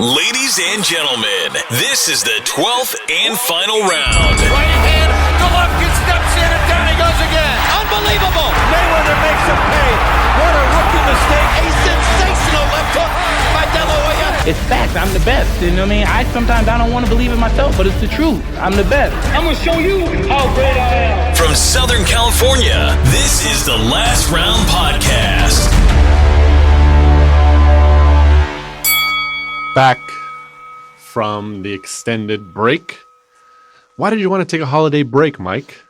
Ladies and gentlemen, this is the 12th and final round. Right hand, Golovkin steps in and down he goes again. Unbelievable. Mayweather makes him pay. What a rookie mistake. A sensational left hook by De La Hoya. It's fact. I'm the best. You know what I mean? Sometimes I don't want to believe it myself, but it's the truth. I'm the best. I'm going to show you how great I am. From Southern California, this is the Last Round Podcast. Back from the extended break. Why did you want to take a holiday break, Mike?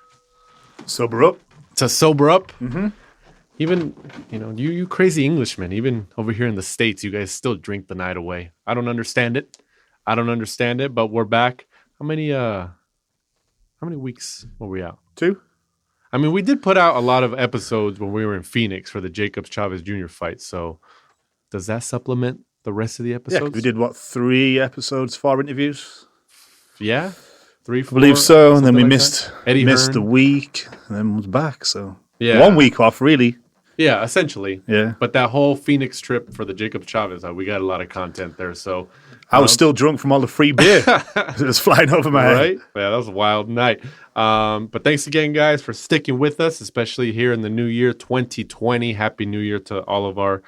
Sober up. To sober up? Mm-hmm. Even, you crazy Englishmen, even over here in the States, you guys still drink the night away. I don't understand it. But we're back. How many weeks were we out? 2. I mean, we did put out a lot of episodes when we were in Phoenix for the Jacobs Chavez Jr. fight. So does that supplement the rest of the episodes? Yeah, we did, 3 episodes, 4 interviews? Yeah? 3, 4? I believe so, and then we like missed Hearn. a week, and then was back, so... Yeah. 1 week off, really. Yeah, essentially. Yeah. But that whole Phoenix trip for the Jacobs Chavez, we got a lot of content there, so... I was still drunk from all the free beer. It was flying over my head. Right? Yeah, that was a wild night. But thanks again, guys, for sticking with us, especially here in the new year, 2020. Happy New Year to all of our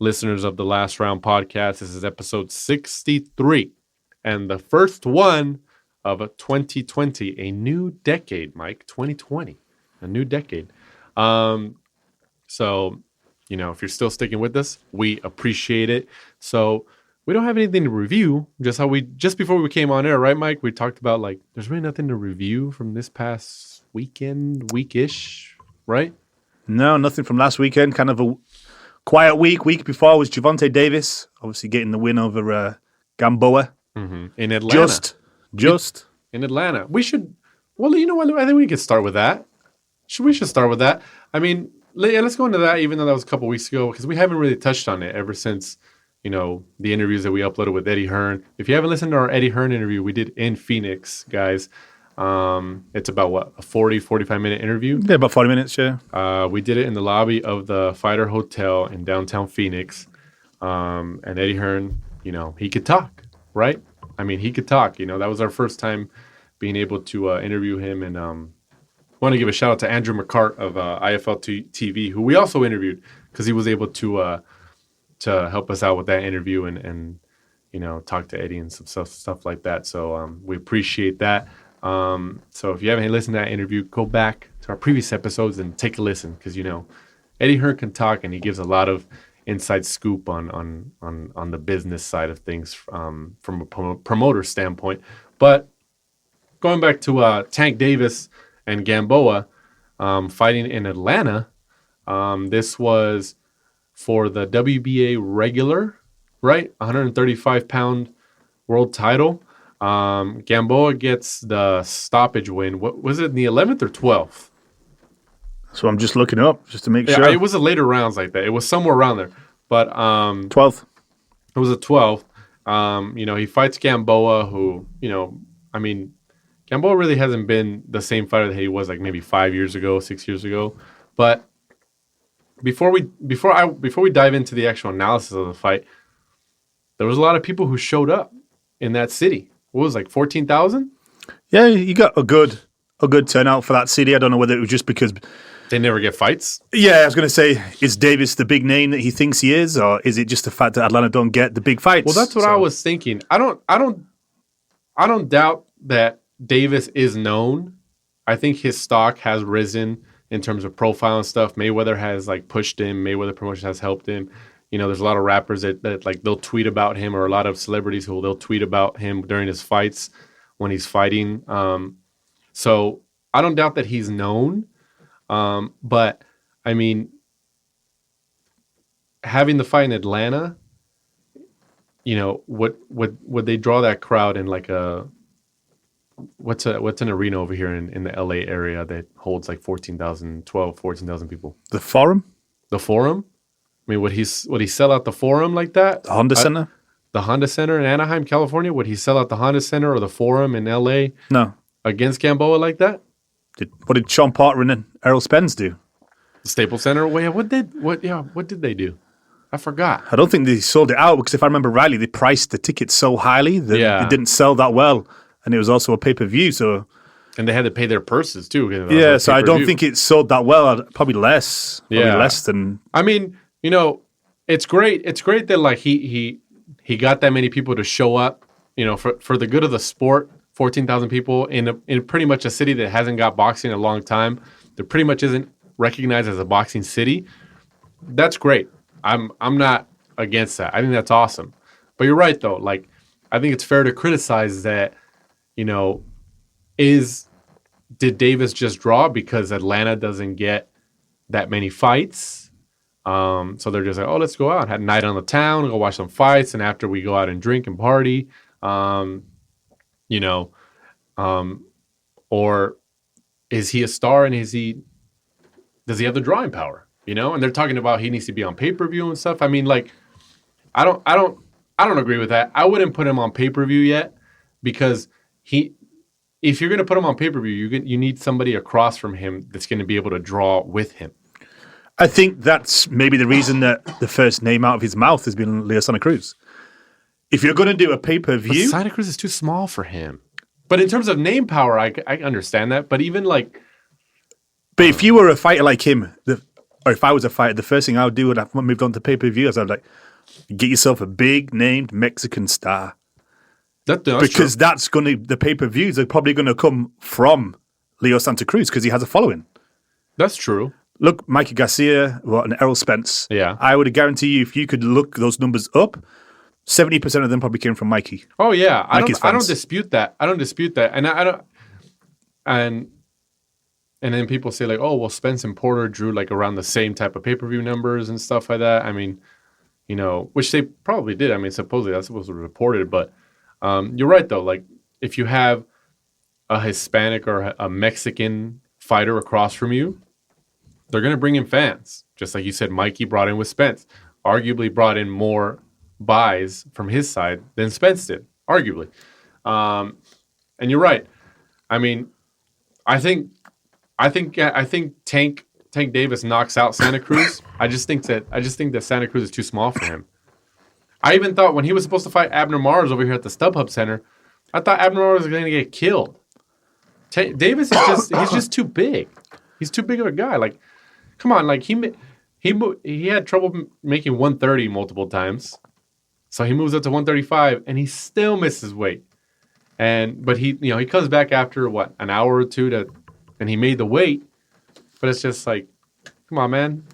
listeners of the Last Round Podcast. This is episode 63 and the first one of 2020, a new decade, Mike. 2020, a new decade. So, if you're still sticking with us, we appreciate it. So we don't have anything to review. Just before we came on air, right, Mike? We talked about there's really nothing to review from this past weekish, right? No, nothing from last weekend. Kind of a quiet week. Week before was Gervonta Davis, obviously getting the win over Gamboa. Mm-hmm. In Atlanta. Just. In Atlanta. We should, you know what? I think we could start with that. We should start with that. I mean, let's go into that, even though that was a couple weeks ago, because we haven't really touched on it ever since, the interviews that we uploaded with Eddie Hearn. If you haven't listened to our Eddie Hearn interview we did in Phoenix, guys, it's about, a 40, 45-minute interview? Yeah, about 40 minutes, yeah. We did it in the lobby of the Fighter Hotel in downtown Phoenix. And Eddie Hearn, he could talk, right? I mean, he could talk. That was our first time being able to interview him. And I want to give a shout-out to Andrew McCart of IFL TV, who we also interviewed because he was able to help us out with that interview and talk to Eddie and some stuff like that. So we appreciate that. So if you haven't listened to that interview, go back to our previous episodes and take a listen because Eddie Hearn can talk and he gives a lot of inside scoop on the business side of things from a promoter standpoint. But going back to Tank Davis and Gamboa fighting in Atlanta, this was for the WBA regular, right? 135-pound world title. Gamboa gets the stoppage win. What was it, in the 11th or 12th? So I'm just looking up just to make sure. It was a later rounds like that. It was somewhere around there. But 12th. It was a 12th. He fights Gamboa, who, Gamboa really hasn't been the same fighter that he was maybe 5 years ago, 6 years ago. But before we dive into the actual analysis of the fight, there was a lot of people who showed up in that city. What was it, 14,000? Yeah, you got a good turnout for that city. I don't know whether it was just because they never get fights. Yeah, I was going to say, is Davis the big name that he thinks he is, or is it just the fact that Atlanta don't get the big fights? Well, that's what I was thinking. I don't doubt that Davis is known. I think his stock has risen in terms of profile and stuff. Mayweather has pushed him. Mayweather Promotions has helped him. There's a lot of rappers that they'll tweet about him, or a lot of celebrities who they'll tweet about him during his fights when he's fighting. So I don't doubt that he's known. But I mean, having the fight in Atlanta, would they draw that crowd in what's an arena over here in the LA area that holds 14,000 people? The Forum? The Forum? I mean, would he sell out the Forum like that? The Honda Center? The Honda Center in Anaheim, California? Would he sell out the Honda Center or the Forum in LA? No. Against Gamboa like that? What did Sean Porter and Errol Spence do? The Staples Center? What did they do? I forgot. I don't think they sold it out because if I remember rightly, they priced the tickets so highly that it didn't sell that well. And it was also a pay-per-view, so... And they had to pay their purses, too. Yeah, so I don't think it sold that well. Probably less. Probably less than... I mean, you know, it's great. It's great that, like, he got that many people to show up, you know, for the good of the sport. 14,000 people in pretty much a city that hasn't got boxing in a long time. That pretty much isn't recognized as a boxing city. That's great. I'm not against that. I think that's awesome. But you're right, though. Like, I think it's fair to criticize that, you know, did Davis just draw because Atlanta doesn't get that many fights? So they're just like, oh, let's go out, have a night on the town, go watch some fights, and after we go out and drink and party, you know, or is he a star and does he have the drawing power? You know, and they're talking about he needs to be on pay-per-view and stuff. I mean, like, I don't agree with that. I wouldn't put him on pay-per-view yet because if you're going to put him on pay-per-view, you need somebody across from him that's going to be able to draw with him. I think that's maybe the reason that the first name out of his mouth has been Leo Santa Cruz. If you're going to do a pay-per-view... But Santa Cruz is too small for him. But in terms of name power, I understand that. But even like... But if you were a fighter like him, or if I was a fighter, the first thing I would do when I moved on to pay-per-view is I'd like, get yourself a big-named Mexican star. Because that's going to... The pay-per-views are probably going to come from Leo Santa Cruz because he has a following. That's true. Look, Mikey Garcia and Errol Spence. Yeah. I would guarantee you if you could look those numbers up, 70% of them probably came from Mikey. Oh yeah, I don't dispute that. And I don't. And then people say like, oh well, Spence and Porter drew like around the same type of pay-per-view numbers and stuff like that. I mean, you know, which they probably did. I mean, supposedly that's supposed to be reported, but you're right though. Like if you have a Hispanic or a Mexican fighter across from you, they're going to bring in fans. Just like you said, Mikey brought in with Spence. Arguably brought in more buys from his side than Spence did, arguably. And you're right. I mean, I think Tank Davis knocks out Santa Cruz. I just think that Santa Cruz is too small for him. I even thought when he was supposed to fight Abner Mars over here at the StubHub Center, I thought Abner Mars was going to get killed. Davis is he's just too big. He's too big of a guy. Like, come on, like he had trouble making 130 multiple times. So he moves up to 135 and he still misses weight. But he comes back after an hour or two and he made the weight. But it's just like, come on, man.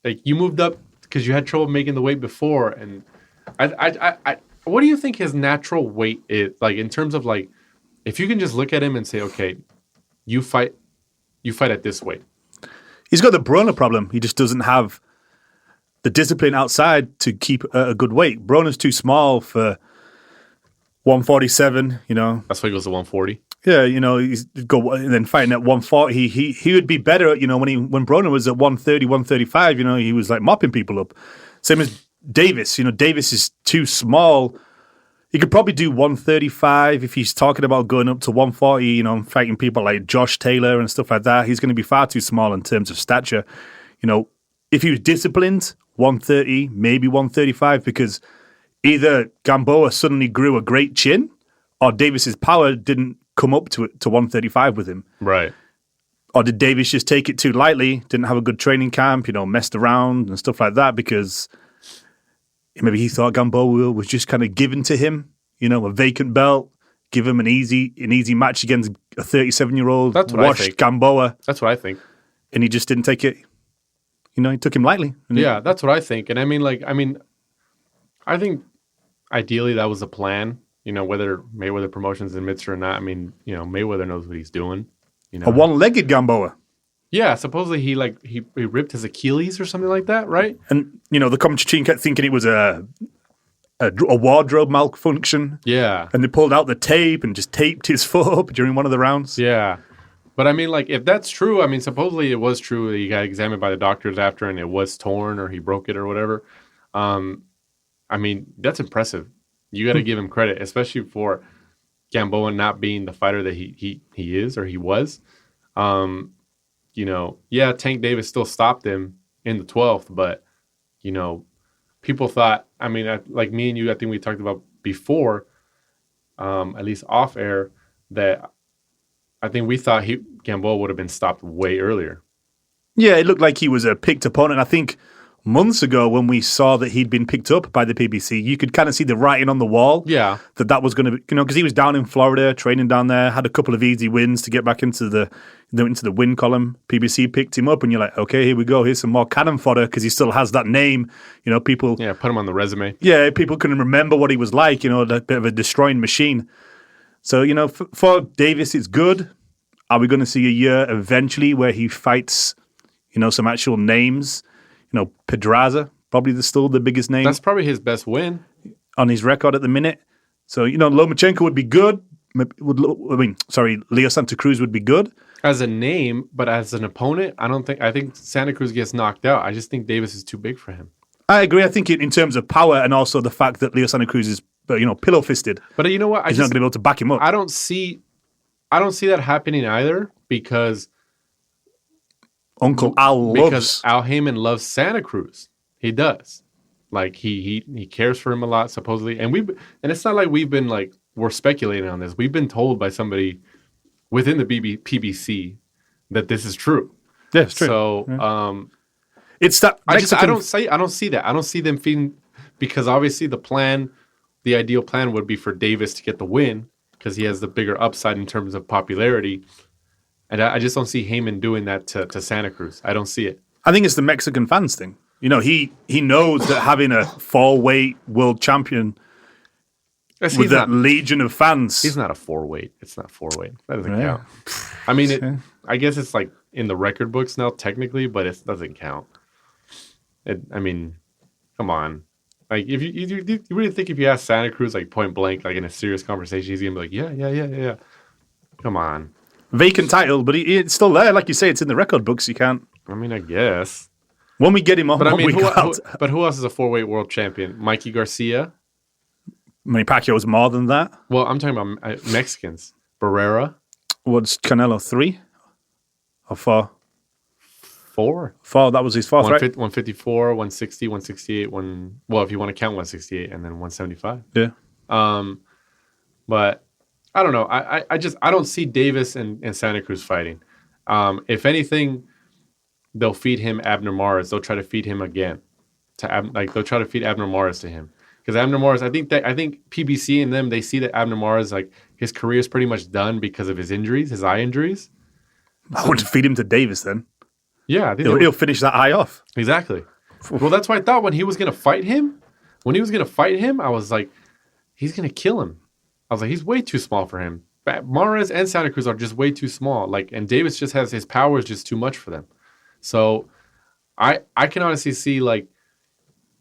Like you moved up because you had trouble making the weight before. And I what do you think his natural weight is? Like in terms of like, if you can just look at him and say, okay, you fight at this weight. He's got the Broner problem. He just doesn't have the discipline outside to keep a good weight. Broner's too small for 147, you know. That's why he goes to 140. Yeah, you know, he's and then fighting at 140. He would be better, you know, when Broner was at 130, 135, you know, he was like mopping people up. Same as Davis. You know, Davis is too small. He could probably do 135 if he's talking about going up to 140, you know, fighting people like Josh Taylor and stuff like that. He's going to be far too small in terms of stature. You know, if he was disciplined, 130, maybe 135, because either Gamboa suddenly grew a great chin or Davis's power didn't come up to 135 with him. Right. Or did Davis just take it too lightly, didn't have a good training camp, you know, messed around and stuff like that because maybe he thought Gamboa was just kind of given to him, you know, a vacant belt, give him an easy match against a 37-year-old washed Gamboa. That's what I think. And he just didn't take it. You know, he took him lightly. Yeah, that's what I think. And I think ideally that was the plan. You know, whether Mayweather Promotions admits or not. I mean, you know, Mayweather knows what he's doing. You know, a one-legged Gamboa. Yeah, supposedly he ripped his Achilles or something like that, right? And you know, the commentary team kept thinking it was a wardrobe malfunction. Yeah, and they pulled out the tape and just taped his foot up during one of the rounds. Yeah, but I mean, like, if that's true, I mean, supposedly it was true that he got examined by the doctors after, and it was torn or he broke it or whatever. I mean, that's impressive. You got to give him credit, especially for Gamboa not being the fighter that he is or he was. You know, yeah, Tank Davis still stopped him in the 12th, but, you know, people thought, I mean, like me and you, I think we talked about before, at least off air, that I think we thought Gamboa would have been stopped way earlier. Yeah, it looked like he was a picked opponent. I think months ago when we saw that he'd been picked up by the PBC, you could kind of see the writing on the wall. Yeah. That was going to be, because he was down in Florida, training down there, had a couple of easy wins to get back into the win column. PBC picked him up and you're like, okay, here we go. Here's some more cannon fodder because he still has that name. People... Yeah, put him on the resume. Yeah, people can remember what he was like, a bit of a destroying machine. So, for Davis, it's good. Are we going to see a year eventually where he fights, some actual names? Pedraza, probably still the biggest name. That's probably his best win on his record at the minute. So, Lomachenko would be good. Leo Santa Cruz would be good. As a name, but as an opponent, I think Santa Cruz gets knocked out. I just think Davis is too big for him. I agree. I think in terms of power and also the fact that Leo Santa Cruz is, pillow-fisted. But you know what? He's not going to be able to back him up. I don't see that happening either because Uncle Al because Al Heyman loves Santa Cruz. He does. Like he cares for him a lot, supposedly. And it's not like we're speculating on this. We've been told by somebody within the PBC that this is true. Yeah, it's true. So it's that I don't see that. I don't see them feeding because obviously the ideal plan would be for Davis to get the win because he has the bigger upside in terms of popularity. And I just don't see Heyman doing that to Santa Cruz. I don't see it. I think it's the Mexican fans thing. He knows that having a 4-weight world champion with that legion of fans. He's not a 4-weight. It's not 4-weight. That doesn't count. I mean, I guess it's like in the record books now, technically, but it doesn't count. Come on. Like, if you really think if you ask Santa Cruz, like, point blank, like, in a serious conversation, he's going to be like, yeah. Come on. Vacant title, but it's still there. Like you say, it's in the record books. You can't. I mean, I guess. When we get him on, but who else is a 4-weight world champion? Mikey Garcia? Pacquiao's more than that. Well, I'm talking about Mexicans. Barrera? What's Canelo, 3 or 4? 4. 4, that was his 4th, right? 154, 160, 168, if you want to count 168, and then 175. Yeah. But I don't know. I don't see Davis and Santa Cruz fighting. If anything, they'll feed him Abner Mares. They'll try to feed him again. They'll try to feed Abner Mares to him. Because Abner Mares, I think PBC and them, they see that Abner Mares, like, his career is pretty much done because of his injuries, his eye injuries. I would feed him to Davis then. Yeah, I think he'll finish that eye off. Exactly. Well, that's why I thought when he was going to fight him, I was like, he's going to kill him. I was like, he's way too small for him. Mares and Santa Cruz are just way too small. Like, and Davis just has his power is just too much for them. So I can honestly see like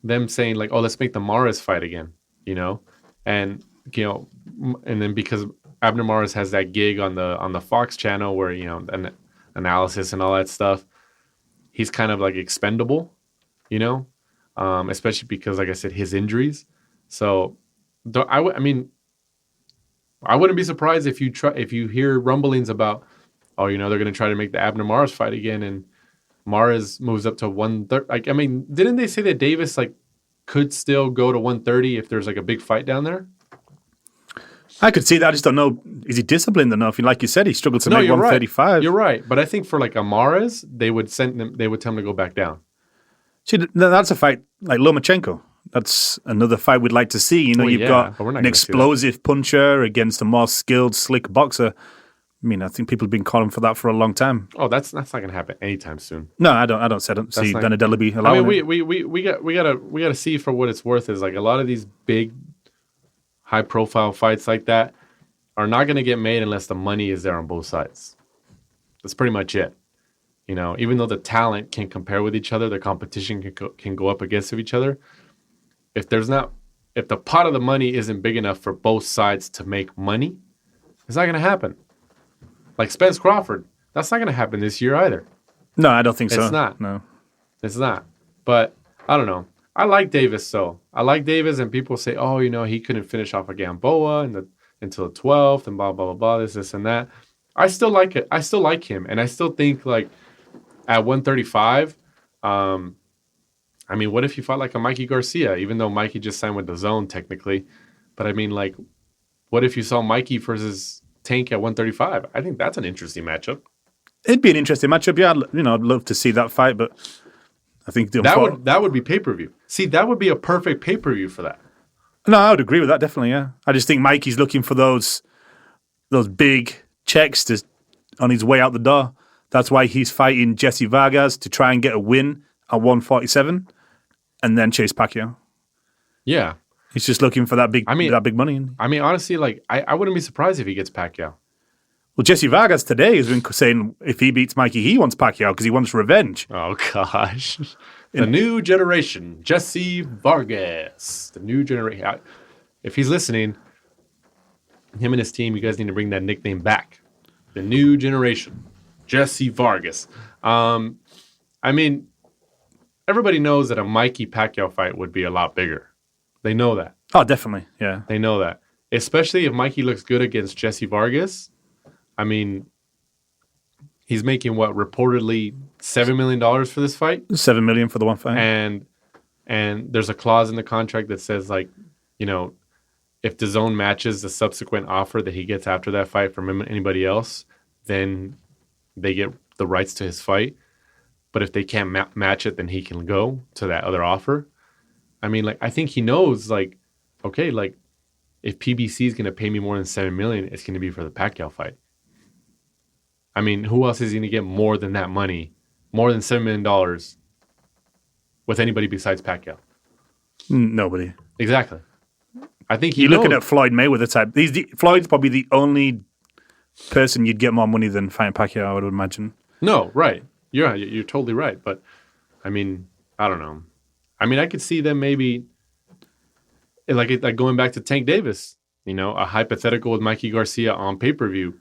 them saying like, oh, let's make the Mares fight again, and and then because Abner Mares has that gig on the Fox channel where an analysis and all that stuff, he's kind of like expendable, especially because like I said, his injuries. So I wouldn't be surprised if you hear rumblings about, they're going to try to make the Abner Mares fight again, and Mares moves up to 130. Like, I mean, didn't they say that Davis like could still go to 130 if there's like a big fight down there? I could see that. I just don't know. Is he disciplined enough? Like you said, he struggled to make 135. Right. You're right, but I think for like a Mares, they would tell him to go back down. See, that's a fight like Lomachenko. That's another fight we'd like to see. You've got an explosive puncher against a more skilled, slick boxer. I mean, I think people have been calling for that for a long time. Oh, that's not going to happen anytime soon. No, I don't see Dana Delaby allowing it. We gotta see for what it's worth. Is like a lot of these big, high profile fights like that are not going to get made unless the money is there on both sides. That's pretty much it. Even though the talent can compare with each other, the competition can go up against each other. If the pot of the money isn't big enough for both sides to make money, it's not going to happen. Like Spence Crawford, that's not going to happen this year either. No, I don't think so. It's not. No, it's not. But I don't know. I like Davis, so I like Davis, and people say, oh, he couldn't finish off a Gamboa until the 12th, and blah blah blah blah, this and that. I still like it. I still like him, and I still think like at 135, I I mean, what if you fought like a Mikey Garcia, even though Mikey just signed with the Zone technically? But I mean, like, what if you saw Mikey versus Tank at 135? I think that's an interesting matchup. It'd be an interesting matchup. Yeah, I'd love to see that fight, but I think that would be pay-per-view. See, that would be a perfect pay-per-view for that. No, I would agree with that, definitely, yeah. I just think Mikey's looking for those big checks on his way out the door. That's why he's fighting Jesse Vargas to try and get a win at 147 and then chase Pacquiao. Yeah. He's just looking for that big money. I mean, honestly, like, I wouldn't be surprised if he gets Pacquiao. Well, Jesse Vargas today has been saying if he beats Mikey, he wants Pacquiao because he wants revenge. Oh, gosh. The new generation, Jesse Vargas. The new generation. If he's listening, him and his team, you guys need to bring that nickname back. The new generation, Jesse Vargas. I mean, everybody knows that a Mikey Pacquiao fight would be a lot bigger. They know that. Oh, definitely, yeah. They know that. Especially if Mikey looks good against Jesse Vargas. I mean, he's making what, reportedly $7 million for this fight? $7 million for the one fight. And there's a clause in the contract that says, like, you know, if DAZN matches the subsequent offer that he gets after that fight from anybody else, then they get the rights to his fight. But if they can't match it, then he can go to that other offer. I mean, like, I think he knows, like, okay, like, if PBC is going to pay me more than $7 million, it's going to be for the Pacquiao fight. I mean, who else is going to get more than that money, more than $7 million with anybody besides Pacquiao? Nobody. Exactly. I think you're looking at Floyd Mayweather type. Floyd's probably the only person you'd get more money than fighting Pacquiao, I would imagine. No, right. You're totally right. But, I mean, I don't know. I mean, I could see them maybe, like going back to Tank Davis, you know, a hypothetical with Mikey Garcia on pay-per-view.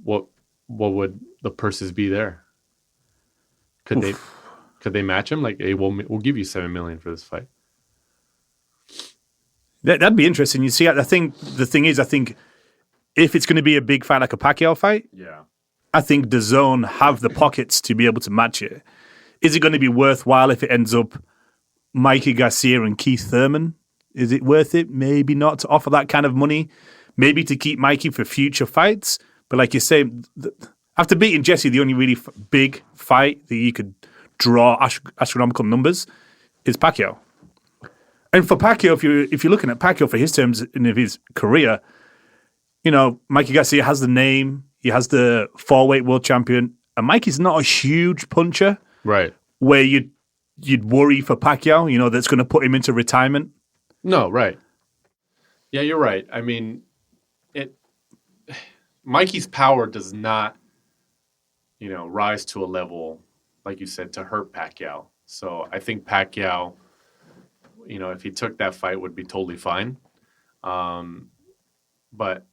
What would the purses be there? Could they match him? Like, hey, we'll give you $7 million for this fight. That'd be interesting. You see, I think the thing is, if it's going to be a big fight like a Pacquiao fight, yeah, I think DAZN have the pockets to be able to match it. Is it going to be worthwhile if it ends up Mikey Garcia and Keith Thurman? Is it worth it? Maybe not to offer that kind of money. Maybe to keep Mikey for future fights. But like you say, after beating Jesse, the only really big fight that you could draw astronomical numbers is Pacquiao. And for Pacquiao, if you're looking at Pacquiao for his terms in his career, you know, Mikey Garcia has the name, he has the 4-weight world champion, and Mikey's not a huge puncher. Right. Where you'd worry for Pacquiao, you know, that's going to put him into retirement. No, right. Yeah, you're right. I mean, Mikey's power does not, you know, rise to a level, like you said, to hurt Pacquiao. So I think Pacquiao, you know, if he took that fight, would be totally fine. But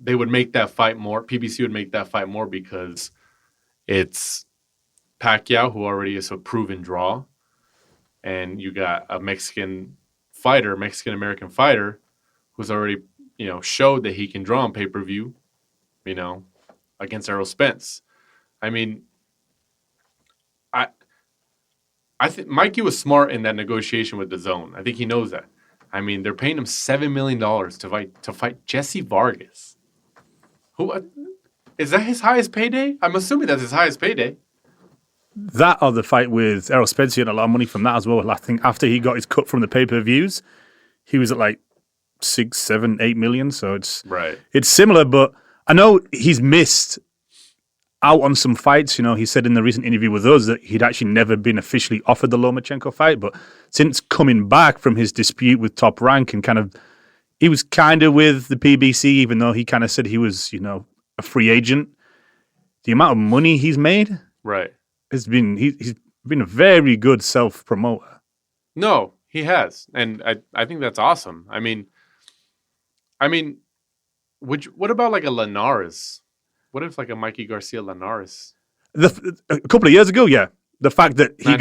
they would make that fight more. PBC would make that fight more because it's Pacquiao, who already is a proven draw, and you got a Mexican-American fighter, who's already, you know, showed that he can draw on pay-per-view, you know, against Errol Spence. I mean, I think Mikey was smart in that negotiation with DAZN. I think he knows that. I mean, they're paying him $7 million to fight Jesse Vargas. Who is that? His highest payday? I'm assuming that's his highest payday. That or the fight with Errol Spence, he had a lot of money from that as well. I think after he got his cut from the pay-per-views, he was at like 6, 7, 8 million. So it's right. It's similar, but I know he's missed out on some fights. You know, he said in the recent interview with us that he'd actually never been officially offered the Lomachenko fight, but since coming back from his dispute with Top Rank and he was kind of with the PBC, even though he kind of said he was, you know, a free agent. The amount of money he's made, right, he's been a very good self-promoter. No, he has, and I think that's awesome. I mean, what about like a Linares? What if like a Mikey Garcia Linares? A couple of years ago, yeah. The fact that he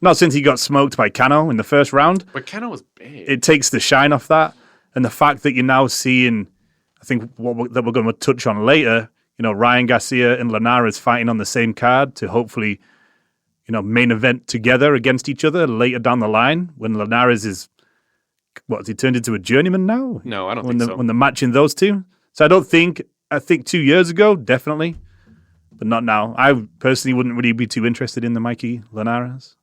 not since he got smoked by Cano in the first round. But Cano was big. It takes the shine off that. And the fact that you're now seeing, I think that we're going to touch on later, you know, Ryan Garcia and Linares fighting on the same card to hopefully main event together against each other later down the line when Linares is, has he turned into a journeyman now? No, I don't think so. When they're matching those two. So I think 2 years ago, definitely, but not now. I personally wouldn't really be too interested in the Mikey Linares.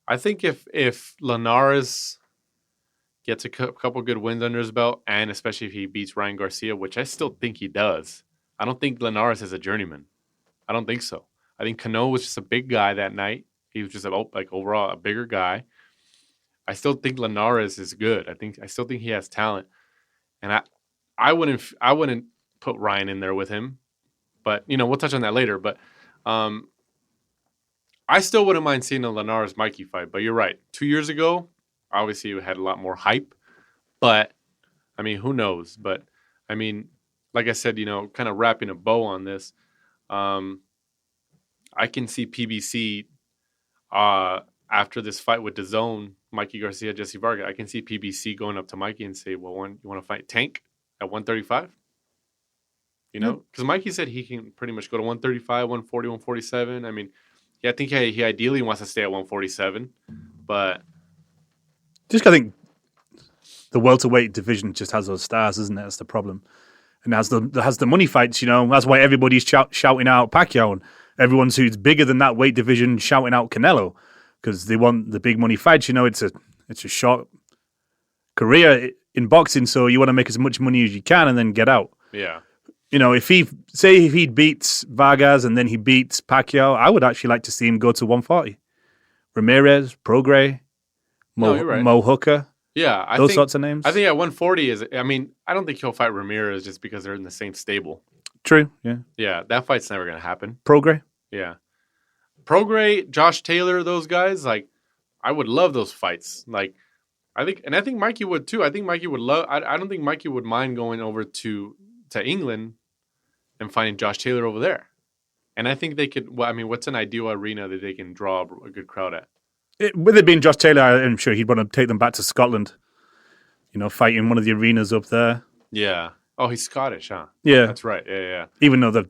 I think if Linares gets a couple good wins under his belt, and especially if he beats Ryan Garcia, which I still think he does, I don't think Linares is a journeyman. I don't think so. I think Cano was just a big guy that night. He was just overall a bigger guy. I still think Linares is good. I still think he has talent, and I wouldn't put Ryan in there with him, but we'll touch on that later. But I still wouldn't mind seeing a Linares Mikey fight. But you're right. 2 years ago, obviously it had a lot more hype, but I mean, who knows? But I mean, like I said, kind of wrapping a bow on this. I can see PBC after this fight with DAZN, Mikey Garcia, Jesse Vargas. I can see PBC going up to Mikey and say, "Well, you want to fight Tank at 135?" Because Mikey said he can pretty much go to 135, 140, 147. I mean, I think he ideally wants to stay at 147, but I think the welterweight division just has those stars, isn't it? That's the problem. And has the money fights, that's why everybody's shouting out Pacquiao, and everyone's who's bigger than that weight division shouting out Canelo because they want the big money fights. It's a short career in boxing, so you want to make as much money as you can and then get out. Yeah. If he beats Vargas and then he beats Pacquiao, I would actually like to see him go to 140. Ramirez, Prograis, Mo Hooker. Yeah, those sorts of names. I think at 140 I don't think he'll fight Ramirez just because they're in the same stable. True, yeah. Yeah, that fight's never going to happen. Prograis? Yeah. Prograis, Josh Taylor, those guys, I would love those fights. I think Mikey would too. I think Mikey would love, I don't think Mikey would mind going over to England and finding Josh Taylor over there. And I think they could, what's an ideal arena that they can draw a good crowd at? With it being Josh Taylor, I'm sure he'd want to take them back to Scotland. Fight in one of the arenas up there. Yeah. Oh, he's Scottish, huh? Yeah, that's right. Yeah. Even though the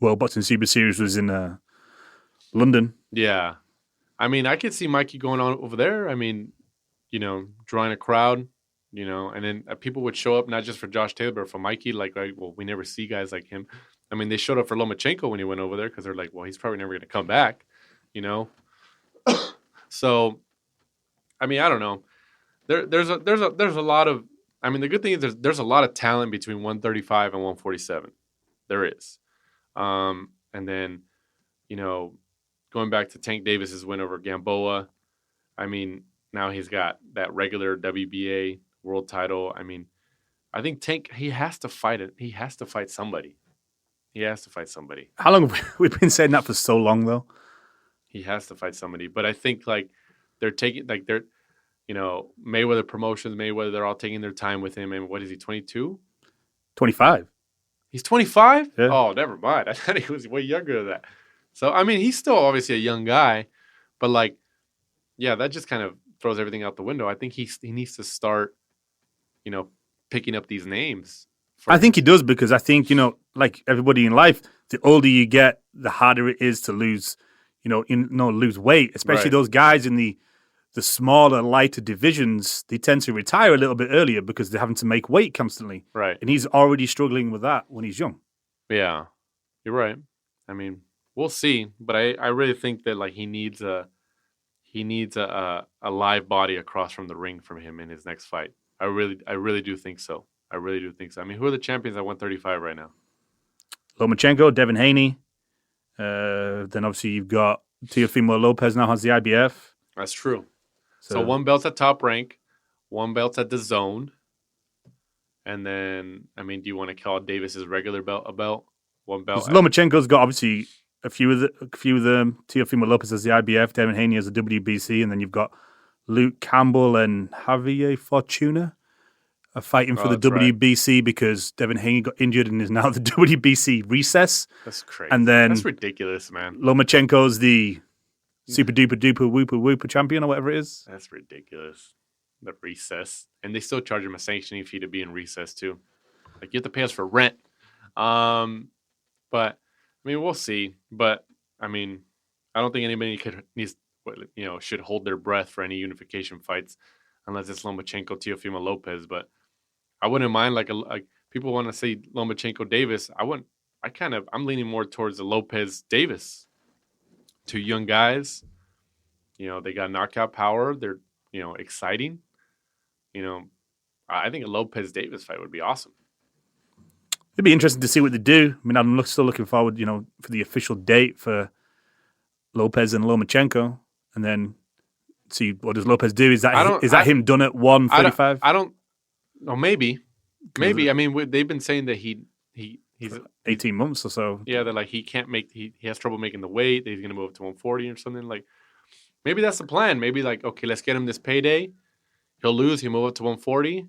World Boxing Super Series was in London. Yeah, I could see Mikey going on over there. Drawing a crowd. And then people would show up not just for Josh Taylor, but for Mikey. We never see guys like him. They showed up for Lomachenko when he went over there because they're like, well, he's probably never going to come back. So, I don't know. There's a lot of. The good thing is there's a lot of talent between 135 and 147. There is, and then, going back to Tank Davis's win over Gamboa. Now he's got that regular WBA world title. I think Tank, he has to fight it. He has to fight somebody. How long have we been saying that for so long though? He has to fight somebody. But I think they're taking Mayweather Promotions, they're all taking their time with him. And what is he, 22? 25. He's 25? Yeah. Oh, never mind. I thought he was way younger than that. So, he's still obviously a young guy. But that just kind of throws everything out the window. I think he needs to start, picking up these names. I think he does because I think, like everybody in life, the older you get, the harder it is to lose, lose weight, especially those guys in the smaller, lighter divisions. They tend to retire a little bit earlier because they're having to make weight constantly. Right. And he's already struggling with that when he's young. Yeah, you're right. We'll see. But I really think that he needs a live body across from the ring from him in his next fight. I really do think so. Who are the champions at 135 right now? Lomachenko, Devin Haney. Then obviously you've got Teofimo Lopez now has the IBF. That's true. So one belt's at Top Rank, one belt's at DAZN. And then, do you want to call Davis's regular belt a belt? One belt. Lomachenko's got obviously a few of them. Teofimo Lopez has the IBF, Devin Haney has the WBC, and then you've got Luke Campbell and Javier Fortuna are fighting for the WBC because Devin Haney got injured and is now the WBC recess. That's crazy. And then that's ridiculous, man. Lomachenko's the super duper duper whooper champion or whatever it is. That's ridiculous. The recess. And they still charge him a sanctioning fee to be in recess too. You have to pay us for rent. But we'll see. But I don't think anybody should hold their breath for any unification fights unless it's Lomachenko, Teofimo Lopez. But I wouldn't mind like people want to say Lomachenko Davis. I'm leaning more towards the Lopez Davis. Two young guys, they got knockout power. They're exciting. I think a Lopez Davis fight would be awesome. It'd be interesting to see what they do. I mean, I'm still looking forward, for the official date for Lopez and Lomachenko, and then see what does Lopez do. Is that him done at 135? I don't. No, maybe. I mean, they've been saying that he's 18 months or so. Yeah, they're like he has trouble making the weight. That he's gonna move up to 140 or something. Like maybe that's the plan. Maybe like okay, let's get him this payday. He'll lose. He'll move up to 140.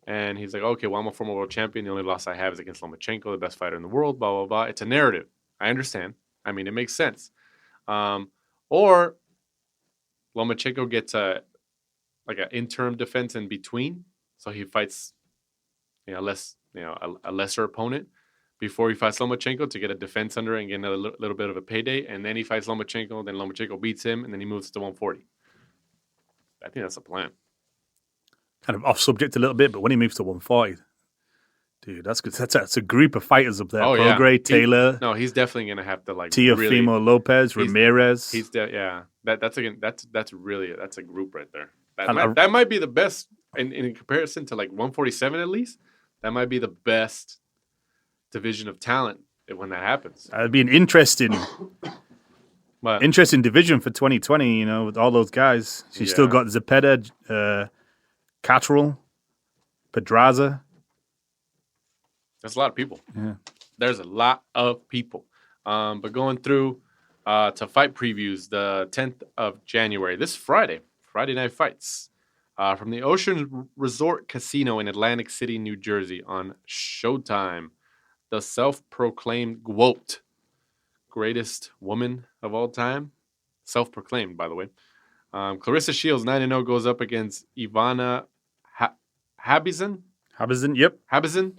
And he's like, okay, well, I'm a former world champion. The only loss I have is against Lomachenko, the best fighter in the world, blah, blah, blah. It's a narrative. I understand. I mean, it makes sense. Or Lomachenko gets an interim defense in between. So he fights, a lesser opponent before he fights Lomachenko to get a defense under and get another little bit of a payday. And then he fights Lomachenko, then Lomachenko beats him, and then he moves to 140. I think that's the plan. Kind of off subject a little bit, but when he moves to 140, dude, that's good. That's a group of fighters up there. Oh, Prograis, Taylor. He's definitely gonna have to Teofimo Lopez, Ramirez. That's a group right there. That might be the best in comparison to like 147 at least. That might be the best division of talent when that happens. That'd be an interesting division for 2020. With all those guys, you still got Zepeda. Catterall, Pedraza. That's a lot of people. Yeah. There's a lot of people. But going through to fight previews, the 10th of January, this Friday night fights from the Ocean Resort Casino in Atlantic City, New Jersey on Showtime. The self-proclaimed GWOAT, greatest woman of all time. Self-proclaimed, by the way. Clarissa Shields, 9-0, goes up against Ivana Habizin, yep. Habizin,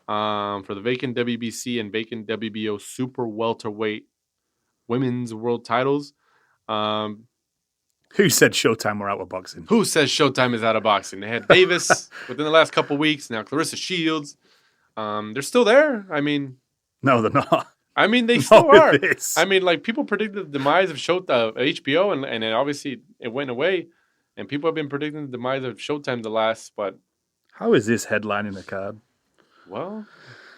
for the vacant WBC and vacant WBO super welterweight women's world titles. Who said Showtime were out of boxing? Who says Showtime is out of boxing? They had Davis within the last couple weeks. Now Clarissa Shields. They're still there. I mean, no, they're not. I mean, they still are. I mean, like people predicted the demise of HBO, and it obviously it went away. And people have been predicting the demise of Showtime the last, but how is this headlining the card? Well,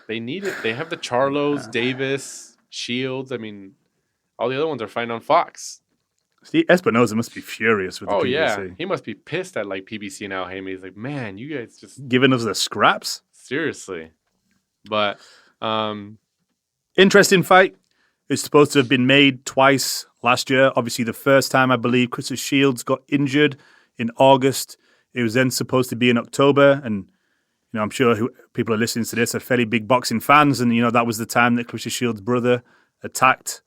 they need it. They have the Charlos, Davis, Shields. I mean, all the other ones are fighting on Fox. Steve Espinoza must be furious with the PBC. Yeah, he must be pissed at like PBC now. Jaime, he's like, man, you guys just giving us the scraps. Seriously, but interesting fight. It's supposed to have been made twice last year. Obviously, the first time I believe Clarissa Shields got injured in August. It was then supposed to be in October, and I'm sure people are listening to this are fairly big boxing fans, and that was the time that Clarissa Shields' brother attacked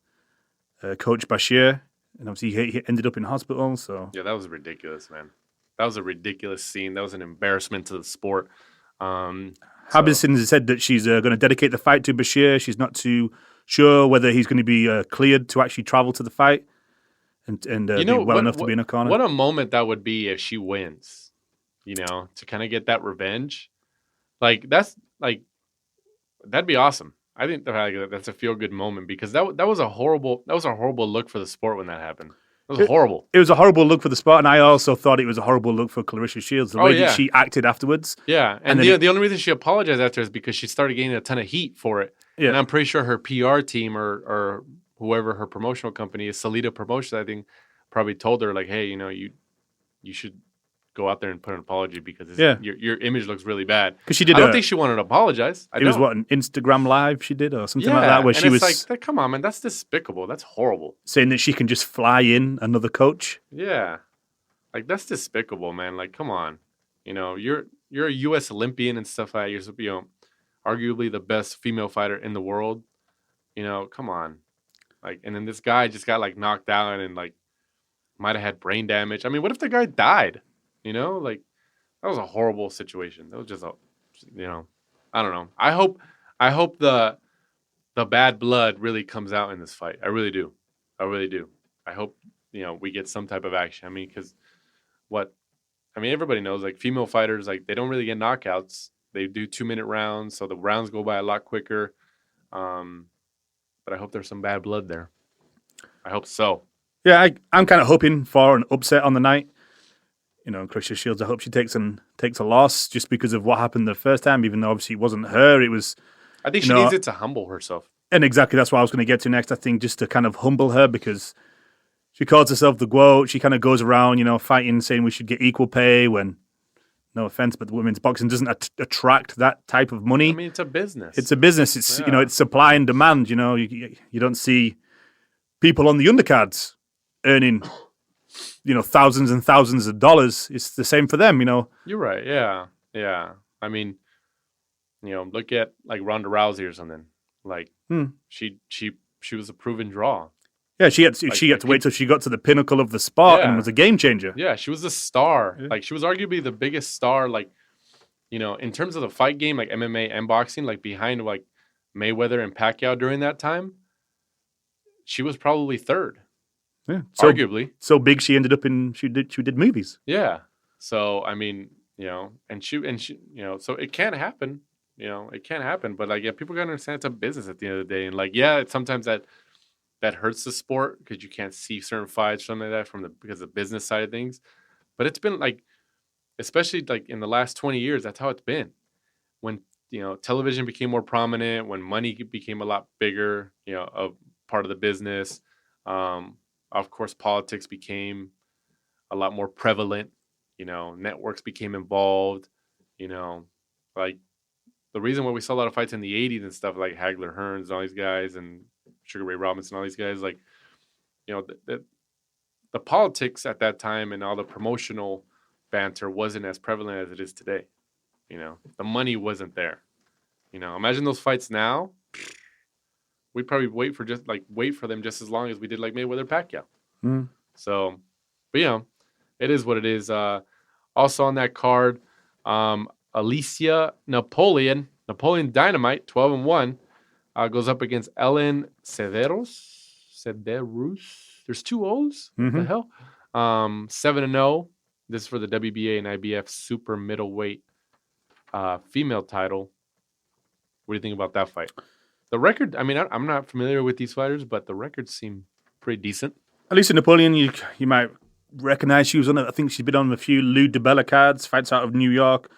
Coach Bashir, and obviously he ended up in hospital. So yeah, that was ridiculous, man. That was a ridiculous scene. That was an embarrassment to the sport. Habison has said that she's going to dedicate the fight to Bashir. She's not too sure whether he's going to be cleared to actually travel to the fight and be well enough to be in a corner. What a moment that would be if she wins. To kind of get that revenge. Like that'd be awesome. I think that's a feel good moment because that was a horrible look for the sport when that happened. It was horrible. It was a horrible look for the sport, and I also thought it was a horrible look for Clarissa Shields. The way that she acted afterwards. Yeah, and the only reason she apologized after is because she started getting a ton of heat for it. Yeah. And I'm pretty sure her PR team or whoever her promotional company is, Salida Promotions, I think, probably told her like, hey, you should go out there and put an apology because your image looks really bad. Because she did. I don't think she wanted to apologize. It was an Instagram live she did or something like that where she was like, come on, man, that's despicable. That's horrible. Saying that she can just fly in another coach. Yeah, like that's despicable, man. Like, come on, you're a U.S. Olympian and stuff like that. You're arguably the best female fighter in the world. Come on, like, and then this guy just got like knocked out and like might have had brain damage. I mean, what if the guy died? Like that was a horrible situation. That was just I don't know. I hope the bad blood really comes out in this fight. I really do. I really do. I hope, we get some type of action. I mean, because everybody knows, like, female fighters, like, they don't really get knockouts. They do 2-minute rounds, so the rounds go by a lot quicker. But I hope there's some bad blood there. I hope so. Yeah, I'm kind of hoping for an upset on the night. Clarissa Shields, I hope she takes a loss just because of what happened the first time, even though obviously it wasn't her. It was. I think she needs it to humble herself. And exactly that's what I was going to get to next. I think just to kind of humble her, because she calls herself the GOAT. She kind of goes around, fighting, saying we should get equal pay when, no offense, but the women's boxing doesn't attract that type of money. I mean, it's a business. It's a business. It's, it's supply and demand. You don't see people on the undercards earning, thousands and thousands of dollars. It's the same for them, You're right. Yeah. Yeah. I mean, look at like Ronda Rousey or something. Like she was a proven draw. Yeah, she had to wait till she got to the pinnacle of the sport and was a game changer. Yeah, she was a star. Yeah. Like, she was arguably the biggest star, like, in terms of the fight game, like MMA and boxing, like behind like Mayweather and Pacquiao during that time. She was probably third. Yeah, arguably. So big she ended up she did movies. Yeah. So I mean, and she so it can happen. It can happen, but like, people gotta understand it's a business at the end of the day, and like, sometimes that hurts the sport because you can't see certain fights, something like that, because of the business side of things. But it's been like, especially like in the last 20 years, that's how it's been. When television became more prominent, when money became a lot bigger, a part of the business. Of course, politics became a lot more prevalent. Networks became involved. Like, the reason why we saw a lot of fights in the 80s and stuff, like Hagler Hearns and all these guys, and Sugar Ray Robinson, all these guys, like, the politics at that time and all the promotional banter wasn't as prevalent as it is today. The money wasn't there. Imagine those fights now. We'd probably wait for them just as long as we did like Mayweather Pacquiao. Mm. So, but it is what it is. Also on that card, Alicia Napoleon Dynamite, 12-1, goes up against Ellen Cederus. There's two O's. Mm-hmm. What the hell? 7-0. This is for the WBA and IBF super middleweight female title. What do you think about that fight? The record, I mean, I'm not familiar with these fighters, but the records seem pretty decent. Alicia Napoleon, you might recognize. She was on. I think she's been on a few Lou DiBella cards, fights out of New York.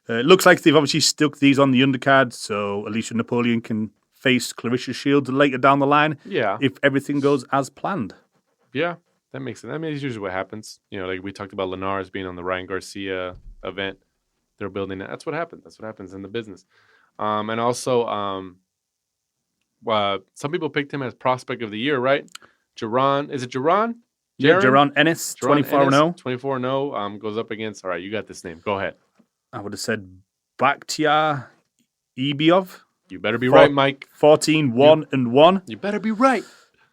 It looks like they've obviously stuck these on the undercard, so Alicia Napoleon can face Clarissa Shields later down the line. Yeah, if everything goes as planned. Yeah, that makes sense. I mean, it's usually what happens. Like we talked about Linares being on the Ryan Garcia event. They're building it. That's what happens. That's what happens in the business. And also, some people picked him as prospect of the year, right? Is it Jaron? Yeah, Jaron Ennis, 24-0. 24-0, goes up against, all right, you got this name. Go ahead. I would have said Bakhtiar Ibiov. You better be right, Mike. 14-1-1. You better be right.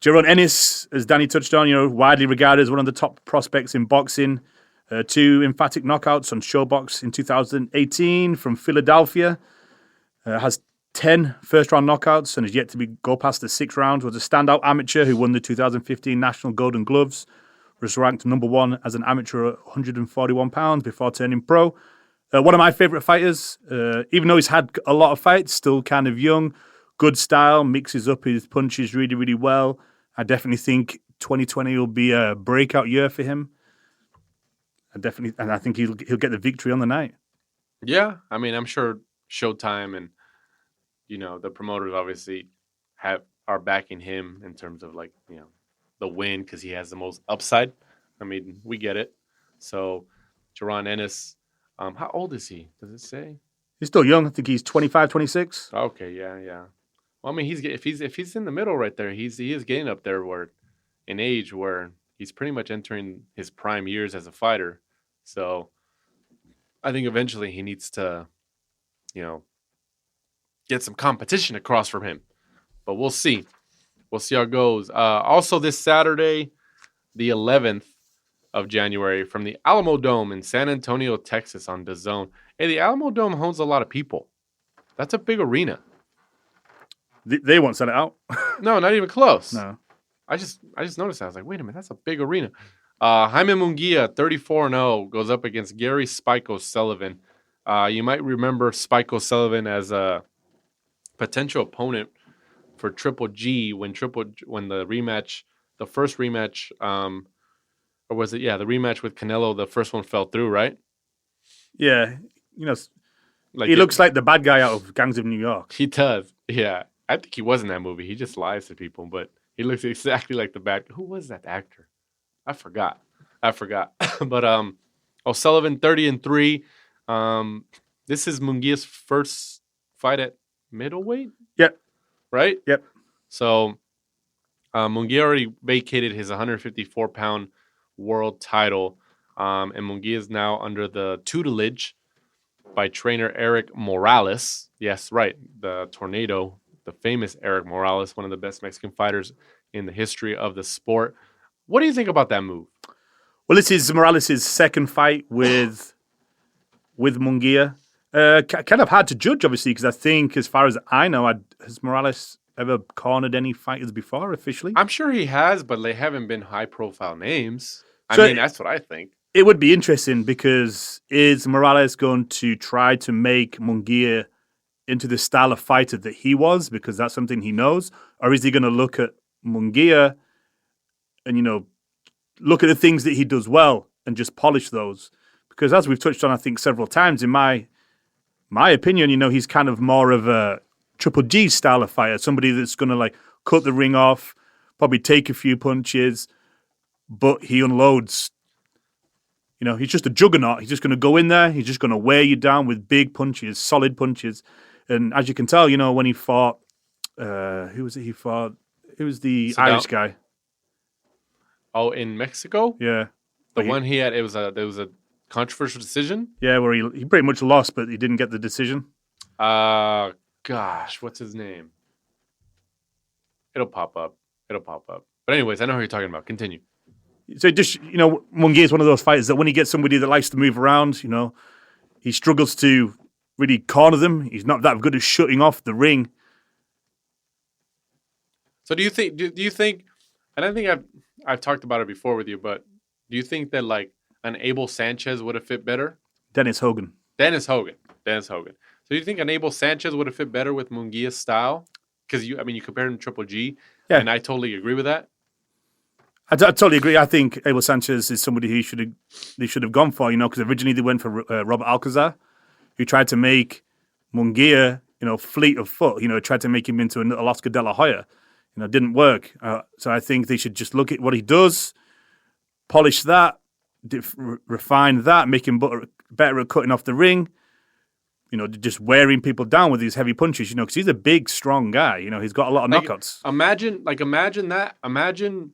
Jaron Ennis, as Danny touched on, widely regarded as one of the top prospects in boxing. 2 emphatic knockouts on Showbox in 2018 from Philadelphia. Has 10 first-round knockouts and is yet to go past the 6th round. Was a standout amateur who won the 2015 National Golden Gloves. Was ranked number 1 as an amateur at 141 pounds before turning pro. One of my favourite fighters, even though he's had a lot of fights, still kind of young, good style, mixes up his punches really, really well. I definitely think 2020 will be a breakout year for him. And I think he'll get the victory on the night. Yeah, I mean, I'm sure Showtime and the promoters obviously are backing him in terms of the win because he has the most upside. I mean, we get it. So, Jaron Ennis, how old is he? Does it say? He's still young. I think he's 25, 26. Okay, yeah. Well, I mean, if he's in the middle right there, he is getting up there in age where he's pretty much entering his prime years as a fighter. So, I think eventually he needs to, get some competition across from him. But we'll see. We'll see how it goes. Also, this Saturday, the 11th of January, from the Alamo Dome in San Antonio, Texas, on DAZN. Hey, the Alamo Dome holds a lot of people. That's a big arena. They won't sell it out. No, not even close. No. I just noticed that. I was like, wait a minute, that's a big arena. Jaime Munguia, 34-0, goes up against Gary Spike O'Sullivan. You might remember Spike O'Sullivan as a potential opponent for Triple G when the rematch, the first rematch, or was it? Yeah, the rematch with Canelo. The first one fell through, right? Yeah, he looks like the bad guy out of Gangs of New York. He does. Yeah, I think he was in that movie. He just lies to people, but he looks exactly like the bad. Who was that actor? I forgot. But O'Sullivan 30-3. This is Munguia's first fight at middleweight. Yep. Right. Yep. So Munguia already vacated his 154-pound world title, and Munguia is now under the tutelage by trainer Eric Morales. Yes, right. The Tornado, the famous Eric Morales, one of the best Mexican fighters in the history of the sport. What do you think about that move? Well, this is Morales' second fight with Munguia. Kind of hard to judge, obviously, because I think, as far as I know, has Morales ever cornered any fighters before officially? I'm sure he has, but they haven't been high-profile names. So I mean, that's what I think. It would be interesting because is Morales going to try to make Munguia into the style of fighter that he was, because that's something he knows, or is he going to look at Munguia and, look at the things that he does well and just polish those? Because as we've touched on, I think, several times, in my opinion, he's kind of more of a Triple G style of fighter, somebody that's going to cut the ring off, probably take a few punches, but he unloads. He's just a juggernaut. He's just going to go in there. He's just going to wear you down with big punches, solid punches. And as you can tell, when he fought, who was it he fought? It was the Irish guy. Oh, in Mexico? Yeah. The one he had, there was a controversial decision? Yeah, where he pretty much lost, but he didn't get the decision. Gosh, what's his name? It'll pop up. But anyways, I know who you're talking about. Continue. So just, Munguia is one of those fighters that when he gets somebody that likes to move around, he struggles to really corner them. He's not that good at shutting off the ring. So do you think, and I think I've talked about it before with you, but do you think that an Abel Sanchez would have fit better? Dennis Hogan. So do you think an Abel Sanchez would have fit better with Munguia's style? Because you compared him to Triple G, yeah, and I totally agree with that. I totally agree. I think Abel Sanchez is somebody they should have gone for, because originally they went for Robert Alcazar, who tried to make Munguia, fleet of foot, tried to make him into an Oscar De La Hoya. Didn't work. So I think they should just look at what he does, polish that, refine that, make him better at cutting off the ring, just wearing people down with these heavy punches, because he's a big, strong guy. He's got a lot of knockouts. Imagine that. Imagine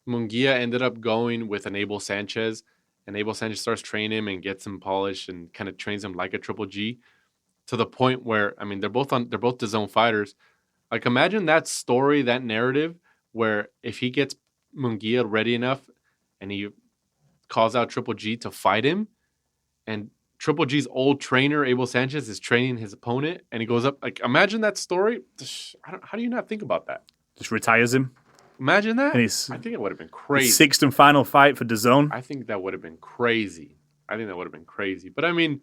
Munguia ended up going with an Abel Sanchez, and Abel Sanchez starts training him and gets him polished and kind of trains him like a Triple G, to the point where, they're both DAZN fighters. Imagine that story, that narrative, where if he gets Munguia ready enough and he calls out Triple G to fight him, and Triple G's old trainer, Abel Sanchez, is training his opponent, and he goes up. Imagine that story. How do you not think about that? Just retires him. Imagine that. I think it would have been crazy. His sixth and final fight for DAZN. I think that would have been crazy. But Munguia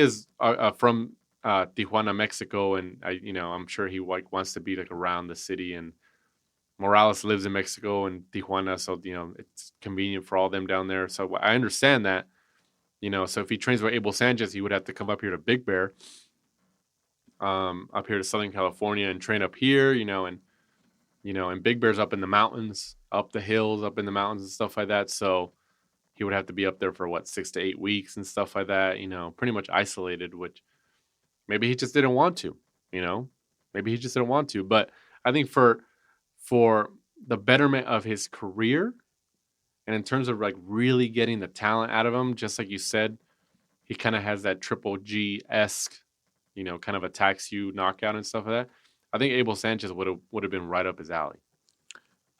is from Tijuana, Mexico, and I'm sure he wants to be around the city. And Morales lives in Mexico and Tijuana, so it's convenient for all them down there. So I understand that. So if he trains with Abel Sanchez, he would have to come up here to Big Bear, up here to Southern California, and train up here. And Big Bear's up in the mountains, up the hills, up in the mountains and stuff like that. So he would have to be up there for 6 to 8 weeks and stuff like that. Pretty much isolated, which maybe he just didn't want to. But I think for the betterment of his career, and in terms of really getting the talent out of him, just like you said, he kind of has that Triple G-esque, kind of attacks you, knockout and stuff like that. I think Abel Sanchez would have been right up his alley.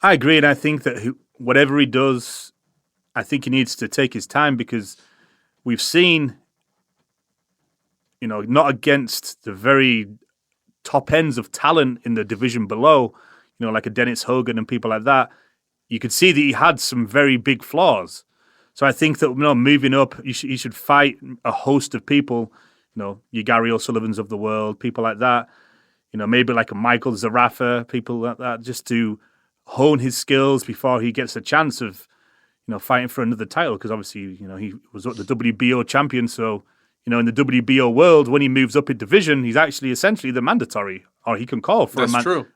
I agree, and I think that whatever he does, I think he needs to take his time, because we've seen, not against the very top ends of talent in the division below. like a Dennis Hogan and people like that, you could see that he had some very big flaws. So I think that moving up, he should fight a host of people, your Gary O'Sullivans of the world, people like that. Maybe like a Michael Zarafa, people like that, just to hone his skills before he gets a chance of, fighting for another title. Because obviously, he was the WBO champion. So, in the WBO world, when he moves up in division, he's actually essentially the mandatory, or he can call for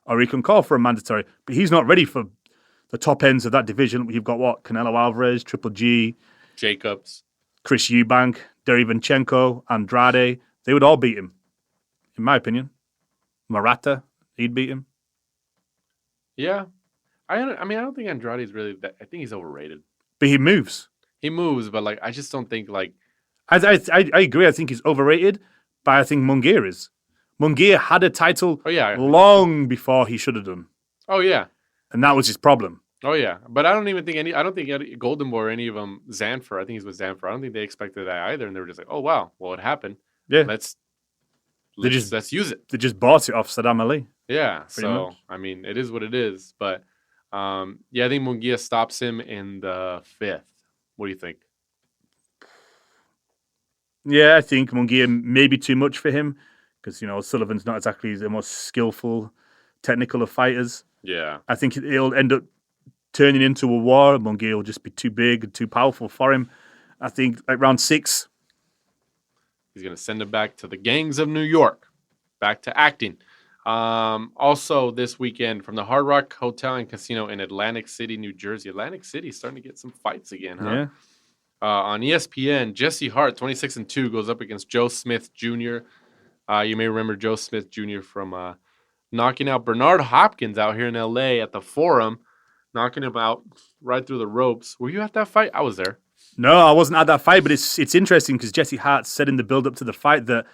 or he can call for a mandatory. But he's not ready for the top ends of that division. You've got Canelo Alvarez, Triple G, Jacobs, Chris Eubank, Derevyanchenko, Andrade. They would all beat him, in my opinion. Murata, he'd beat him. Yeah. I don't think Andrade's really that. I think he's overrated. But he moves. He moves, but I just don't think I agree. I think he's overrated, but I think Munguia is. Munguia had a title long before he should have done. Oh, yeah. And that was his problem. Oh, yeah. But I don't think Golden Boy or any of them, Zanfer, I think he's with Zanfer. I don't think they expected that either. And they were just like, oh, wow, well, it happened. Yeah. Let's use it. They just bought it off Saddam Ali. Yeah. Pretty much. It is what it is. But, I think Munguia stops him in the 5th. What do you think? Yeah, I think Munguia may be too much for him because, Sullivan's not exactly the most skillful, technical of fighters. Yeah. I think it'll end up turning into a war. Munguia will just be too big and too powerful for him. I think round 6. He's going to send him back to the gangs of New York, back to acting. Also this weekend from the Hard Rock Hotel and Casino in Atlantic City, New Jersey. Atlantic City starting to get some fights again, huh? Yeah. On ESPN, Jesse Hart, 26-2, goes up against Joe Smith Jr. You may remember Joe Smith Jr. from knocking out Bernard Hopkins out here in LA at the Forum, knocking him out right through the ropes. Were you at that fight? I was there. No, I wasn't at that fight, but it's interesting because Jesse Hart said in the build-up to the fight that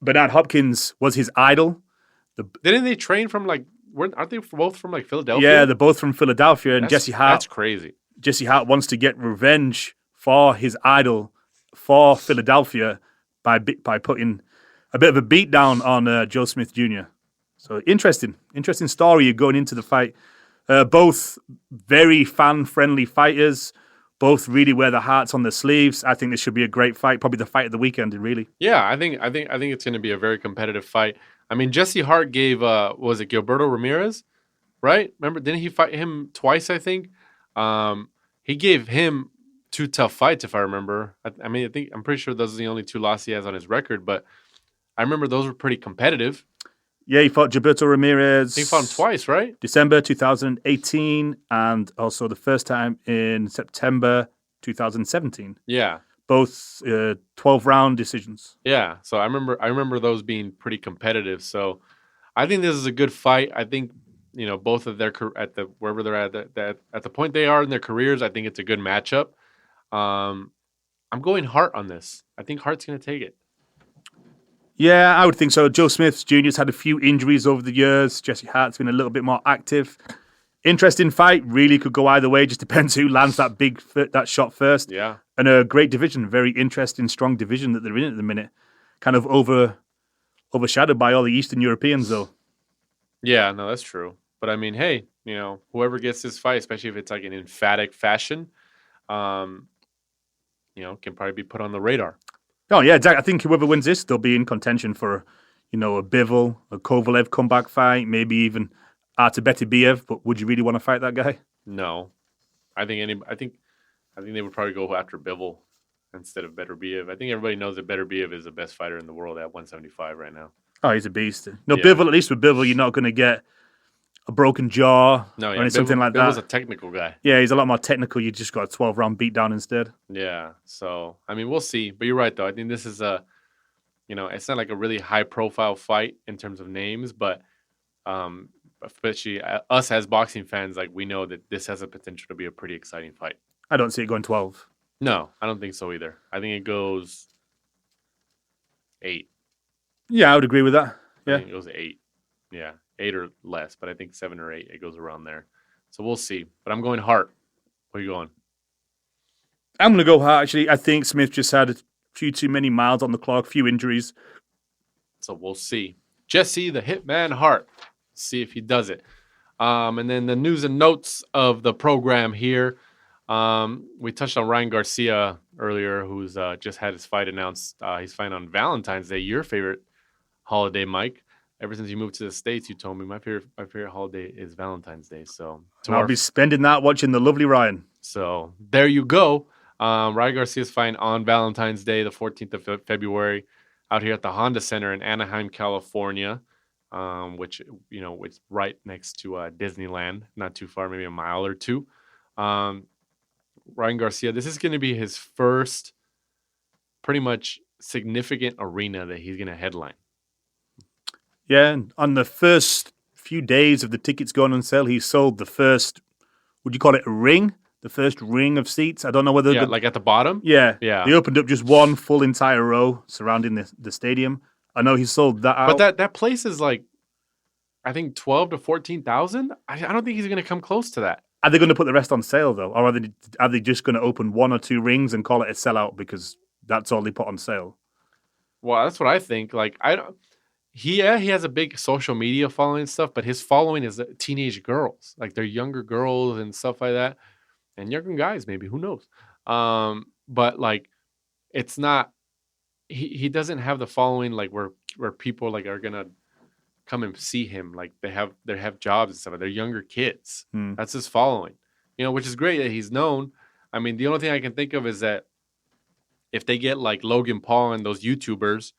Bernard Hopkins was his idol. Didn't they train from aren't they both from Philadelphia? Yeah, they're both from Philadelphia, and Jesse Hart. That's crazy. Jesse Hart wants to get revenge for his idol for Philadelphia by putting a bit of a beat down on Joe Smith Jr. So interesting story going into the fight. Both very fan-friendly fighters. Both really wear their hearts on their sleeves. I think this should be a great fight. Probably the fight of the weekend, really. Yeah, I think it's going to be a very competitive fight. I mean, Jesse Hart gave was it Gilberto Ramirez, right? Remember, didn't he fight him twice? I think he gave him 2 tough fights, if I remember. I'm pretty sure those are the only 2 losses he has on his record. But I remember those were pretty competitive. Yeah, he fought Gilberto Ramirez. He fought him twice, right? December 2018, and also the first time in September 2017. Yeah. Both 12-round decisions. Yeah, so I remember those being pretty competitive. So I think this is a good fight. I think both of their wherever they're at the point they are in their careers. I think it's a good matchup. I'm going Hart on this. I think Hart's going to take it. Yeah, I would think so. Joe Smith Jr.'s had a few injuries over the years. Jesse Hart's been a little bit more active. Interesting fight. Really could go either way. Just depends who lands that shot first. Yeah. And a great division. Very interesting, strong division that they're in at the minute. Kind of overshadowed by all the Eastern Europeans, though. Yeah, no, that's true. But I mean, hey, whoever gets this fight, especially if it's an emphatic fashion, can probably be put on the radar. Oh, yeah, exactly. I think whoever wins this, they'll be in contention for, a Bivol, a Kovalev comeback fight, maybe even Artabetibiev. But would you really want to fight that guy? No. I think they would probably go after Bivol instead of Beterbiev. I think everybody knows that Beterbiev is the best fighter in the world at 175 right now. Oh, he's a beast. No, yeah. Bivol, at least with Bivol, you're not going to get a broken jaw or something like that. Bivol's a technical guy. Yeah, he's a lot more technical. You just got a 12-round beatdown instead. Yeah, so, we'll see. But you're right, though. I think this is it's not like a really high-profile fight in terms of names, but especially us as boxing fans, we know that this has a potential to be a pretty exciting fight. I don't see it going 12. No, I don't think so either. I think it goes 8. Yeah, I would agree with that. Yeah. I think it goes 8. Yeah, 8 or less, but I think 7 or 8, it goes around there. So we'll see. But I'm going Hart. Where are you going? I'm going to go Hart, actually. I think Smith just had a few too many miles on the clock, a few injuries. So we'll see. Jesse the Hitman Hart. See if he does it. And then the news and notes of the program here. We touched on Ryan Garcia earlier, who's just had his fight announced. He's fighting on Valentine's Day, your favorite holiday, Mike. Ever since you moved to the States, you told me my favorite holiday is Valentine's Day. So I'll be spending that watching the lovely Ryan. So there you go. Ryan Garcia's fighting on Valentine's Day, the 14th of February, out here at the Honda Center in Anaheim, California, which it's right next to Disneyland, not too far, maybe a mile or two. Ryan Garcia, this is going to be his first pretty much significant arena that he's going to headline. Yeah, and on the first few days of the tickets going on sale, he sold the first, would you call it a ring? The first ring of seats. I don't know whether... Yeah, like at the bottom? Yeah. Yeah. They opened up just one full entire row surrounding the stadium. I know he sold that out. But that place is like, I think 12 to 14,000. I don't think he's going to come close to that. Are they going to put the rest on sale, though? Or are they just going to open one or two rings and call it a sellout because that's all they put on sale? Well, that's what I think. Like, he has a big social media following and stuff, but his following is teenage girls. Like, they're younger girls and stuff like that. And younger guys, maybe. Who knows? But, like, it's not... He doesn't have the following, like, where people, like, are going to come and see him. Like, they have jobs and stuff. They're younger kids. That's his following. Which is great that he's known. I mean, the only thing I can think of is that if they get, like, Logan Paul and those YouTubers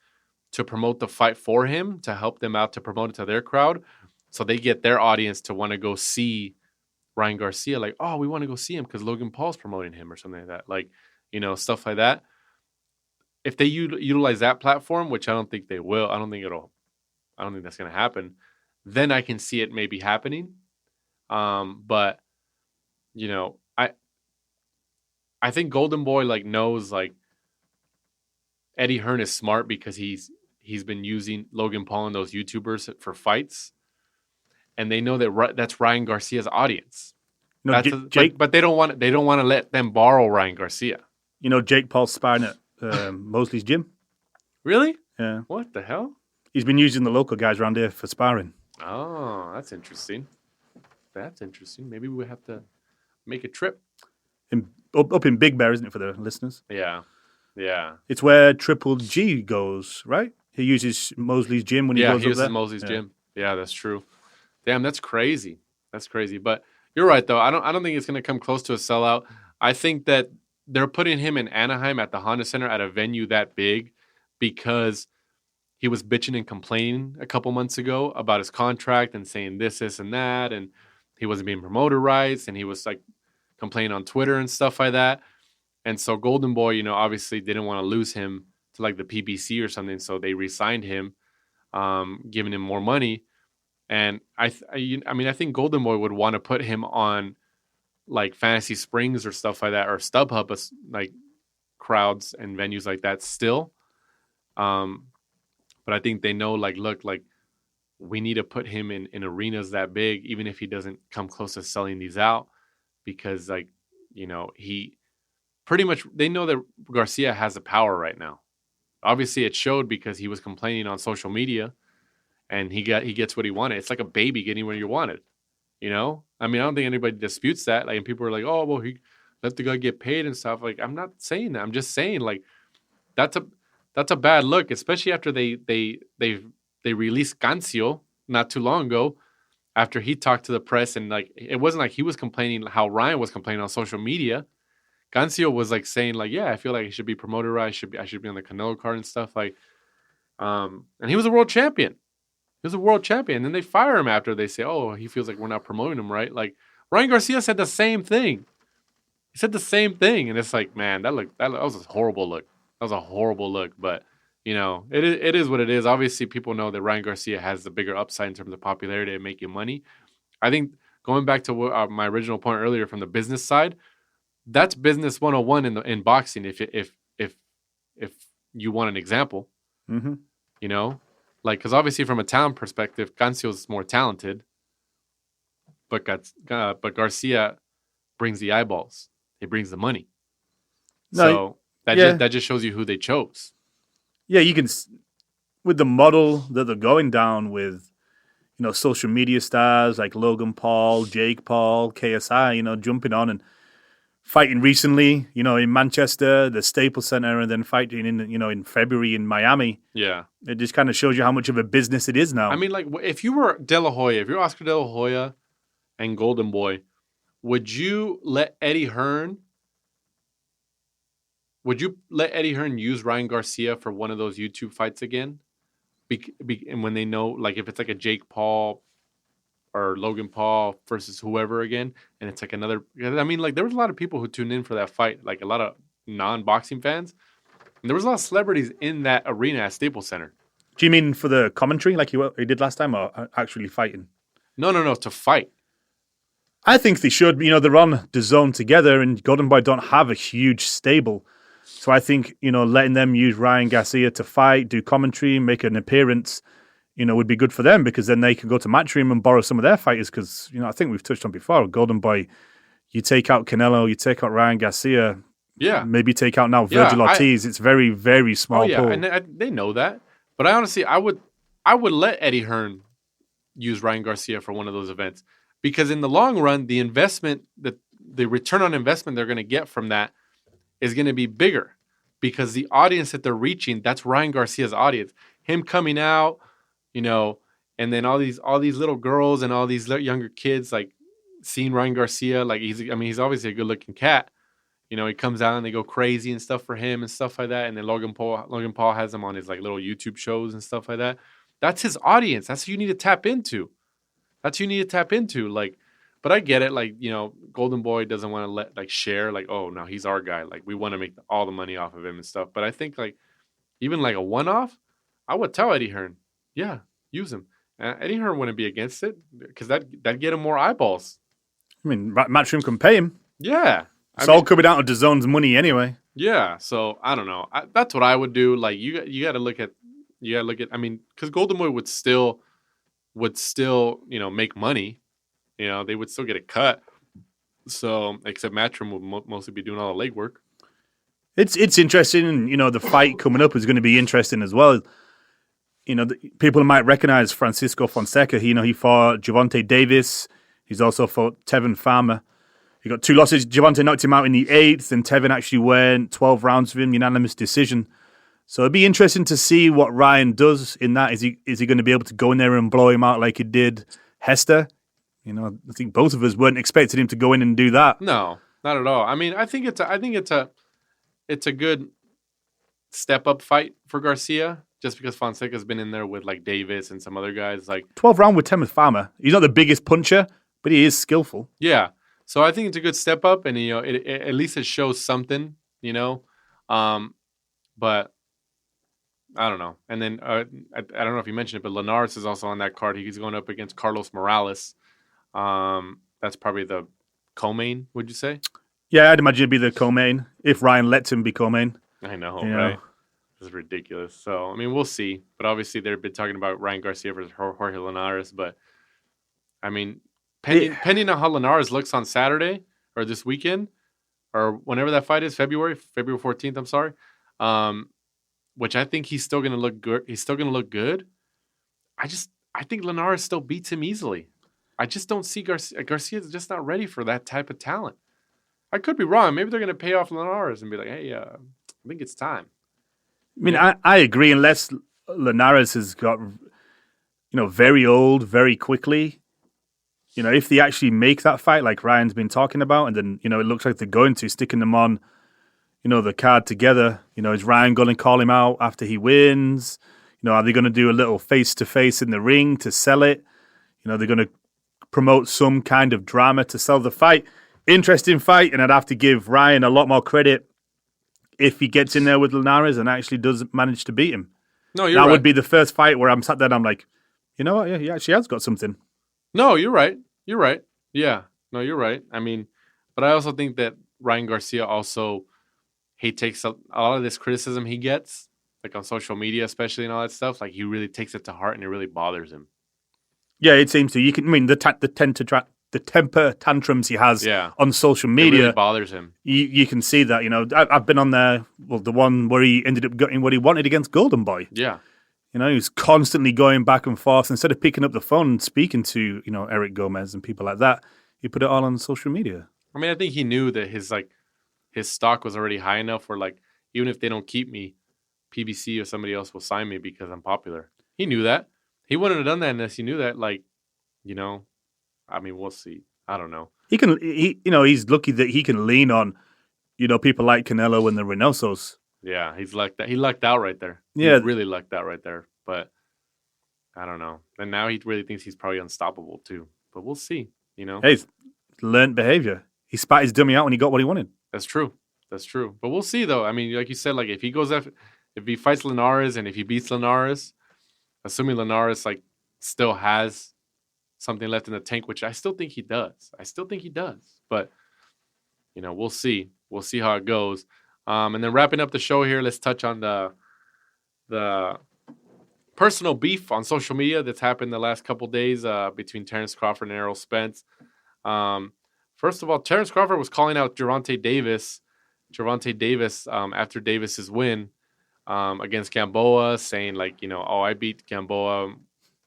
to promote the fight for him, to help them out, to promote it to their crowd, so they get their audience to want to go see Ryan Garcia, like, oh, we want to go see him because Logan Paul's promoting him or something like that. Like, stuff like that. If they utilize that platform, which I don't think they will, I don't think that's going to happen, then I can see it maybe happening. But, I think Golden Boy, like, knows, like, Eddie Hearn is smart because he's been using Logan Paul and those YouTubers for fights. And they know that that's Ryan Garcia's audience. Jake, but they don't want to let them borrow Ryan Garcia. Jake Paul's sparring at Mosley's gym. Really? Yeah. What the hell? He's been using the local guys around here for sparring. Oh, that's interesting. Maybe we have to make a trip. Up in Big Bear, isn't it, for the listeners? Yeah. It's where Triple G goes, right? He uses Mosley's gym when he goes up there. Yeah, he uses Mosley's gym. Yeah, that's true. Damn, that's crazy. But you're right, though. I don't think it's going to come close to a sellout. I think that they're putting him in Anaheim at the Honda Center at a venue that big because he was bitching and complaining a couple months ago about his contract and saying this, and that, and he wasn't being promoted right, and he was, like, complaining on Twitter and stuff like that. And so Golden Boy, obviously didn't want to lose him to, like, the PBC or something, so they re-signed him, giving him more money. And I think Golden Boy would want to put him on, like, Fantasy Springs or stuff like that, or StubHub, like, crowds and venues like that still. But I think they know, like, look, like, we need to put him in arenas that big, even if he doesn't come close to selling these out, because, like, he pretty much, they know that Garcia has the power right now. Obviously, it showed because he was complaining on social media. And he gets what he wanted. It's like a baby getting what you wanted, I mean, I don't think anybody disputes that. Like, and people are like, oh, well, he let the guy get paid and stuff. Like, I'm not saying that. I'm just saying, like, that's a bad look, especially after they released Cancio not too long ago, after he talked to the press, and, like, it wasn't like he was complaining how Ryan was complaining on social media. Cancio was, like, saying, like, yeah, I feel like he should be promoted right. I should be on the Canelo card and stuff, like, and he was a world champion. He was a world champion. And then they fire him after they say, oh, he feels like we're not promoting him right. Like, Ryan Garcia said the same thing. He said the same thing. And it's like, man, that was a horrible look. That was a horrible look. But, it is what it is. Obviously, people know that Ryan Garcia has the bigger upside in terms of popularity and making money. I think going back to my original point earlier from the business side, that's business 101 in boxing. If you want an example, Like, because obviously from a talent perspective, Cancio's more talented, but Garcia brings the eyeballs. He brings the money. So that just shows you who they chose. Yeah, you can, with the model that they're going down with, social media stars like Logan Paul, Jake Paul, KSI, jumping on and fighting recently, in Manchester, the Staples Center, and then fighting in February in Miami. Yeah. It just kind of shows you how much of a business it is now. I mean, like, if you were De La Hoya, if you're Oscar De La Hoya and Golden Boy, would you let Eddie Hearn use Ryan Garcia for one of those YouTube fights again? And when they know, like, if it's like a Jake Paul or Logan Paul versus whoever again, and it's like another. I mean, like, there was a lot of people who tuned in for that fight, like a lot of non-boxing fans, and there was a lot of celebrities in that arena at Staples Center. Do you mean for the commentary, like you did last time, or actually fighting? No, to fight. I think they should. They're on the zone together, and Golden Boy don't have a huge stable. So I think, letting them use Ryan Garcia to fight, do commentary, make an appearance, would be good for them, because then they can go to Matchroom and borrow some of their fighters. Because, I think we've touched on before, Golden Boy, you take out Canelo, you take out Ryan Garcia, maybe take out now Virgil Ortiz. It's very, very small pool. And they know that. But I would let Eddie Hearn use Ryan Garcia for one of those events, because in the long run, the investment, the return on investment they're going to get from that is going to be bigger, because the audience that they're reaching, that's Ryan Garcia's audience. Him coming out, and then all these little girls and all these younger kids, like, seeing Ryan Garcia, like, he's obviously a good looking cat. He comes out and they go crazy and stuff for him and stuff like that. And then Logan Paul has him on his, like, little YouTube shows and stuff like that. That's his audience. That's who you need to tap into. Like, but I get it. Like, Golden Boy doesn't want to share, like, oh, no, he's our guy. Like, we want to make all the money off of him and stuff. But I think, like, even like a one-off, I would tell Eddie Hearn, yeah, use him. Eddie Hearn wouldn't be against it, because that'd get him more eyeballs. I mean, Matchroom can pay him. Yeah. It's all coming out of DAZN's money anyway. Yeah. So I don't know. That's what I would do. Like, you got to look at. I mean, because Golden Boy would still, make money. They would still get a cut. So, except Matchroom would mostly be doing all the legwork. It's interesting, and the fight coming up is going to be interesting as well. People might recognize Francisco Fonseca. He fought Gervonta Davis. He's also fought Tevin Farmer. He got 2 losses. Gervonta knocked him out in the 8th, and Tevin actually went 12 rounds with him, unanimous decision. So it'd be interesting to see what Ryan does in that. Is he going to be able to go in there and blow him out like he did Hester? I think both of us weren't expecting him to go in and do that. No, not at all. I mean, I think it's a good step up fight for Garcia, just because Fonseca's been in there with, like, Davis and some other guys. Like, 12 round with Tevin Farmer. He's not the biggest puncher, but he is skillful. Yeah. So I think it's a good step up, and at least it shows something, but I don't know. And then I don't know if you mentioned it, but Linares is also on that card. He's going up against Carlos Morales. That's probably the co-main, would you say? Yeah, I'd imagine it'd be the co-main if Ryan lets him be co-main. I know, right? This is ridiculous. So, I mean, we'll see. But obviously, they've been talking about Ryan Garcia versus Jorge Linares. But, I mean, pending on how Linares looks on Saturday or this weekend or whenever that fight is, February 14th, I'm sorry, which I think he's still going to look good. He's still going to look good. I think Linares still beats him easily. I just don't see Garcia. Garcia's just not ready for that type of talent. I could be wrong. Maybe they're going to pay off Linares and be like, hey, I think it's time. I mean, I agree. Unless Linares has got, very old very quickly. If they actually make that fight like Ryan's been talking about, and then, it looks like they're going to, sticking them on, the card together. Is Ryan going to call him out after he wins? Are they going to do a little face-to-face in the ring to sell it? They're going to promote some kind of drama to sell the fight. Interesting fight, and I'd have to give Ryan a lot more credit if he gets in there with Linares and actually does manage to beat him. No, you're right. That would be the first fight where I'm sat there and I'm like, you know what? Yeah, he actually has got something. No, you're right. You're right. Yeah. No, you're right. I mean, but I also think that Ryan Garcia also, he takes a lot of this criticism he gets, like on social media especially and all that stuff, like he really takes it to heart and it really bothers him. Yeah, it seems to. The temper tantrums he has on social media, it really bothers him. You can see that. I've been on there. Well, the one where he ended up getting what he wanted against Golden Boy. Yeah. You know, he was constantly going back and forth. Instead of picking up the phone and speaking to, you know, Eric Gomez and people like that, he put it all on social media. I mean, I think he knew that his stock was already high enough where, like, even if they don't keep me, PBC or somebody else will sign me because I'm popular. He knew that. He wouldn't have done that unless he knew that, like, you know, I mean, we'll see. I don't know. He's lucky that he can lean on, you know, people like Canelo and the Reynosos. Yeah, he's lucked that. He lucked out right there. Yeah. He really lucked out right there. But I don't know. And now he really thinks he's probably unstoppable too. But we'll see, you know. Hey, it's learned behavior. He spat his dummy out when he got what he wanted. That's true. That's true. But we'll see though. I mean, like you said, like if he fights Linares and if he beats Linares, assuming Linares like still has something left in the tank, which I still think he does. But you know, we'll see. We'll see how it goes. And then wrapping up the show here, let's touch on the personal beef on social media that's happened the last couple days between Terrence Crawford and Errol Spence. First of all, Terrence Crawford was calling out Gervonta Davis after Davis's win against Gamboa, saying like, you know, oh, I beat Gamboa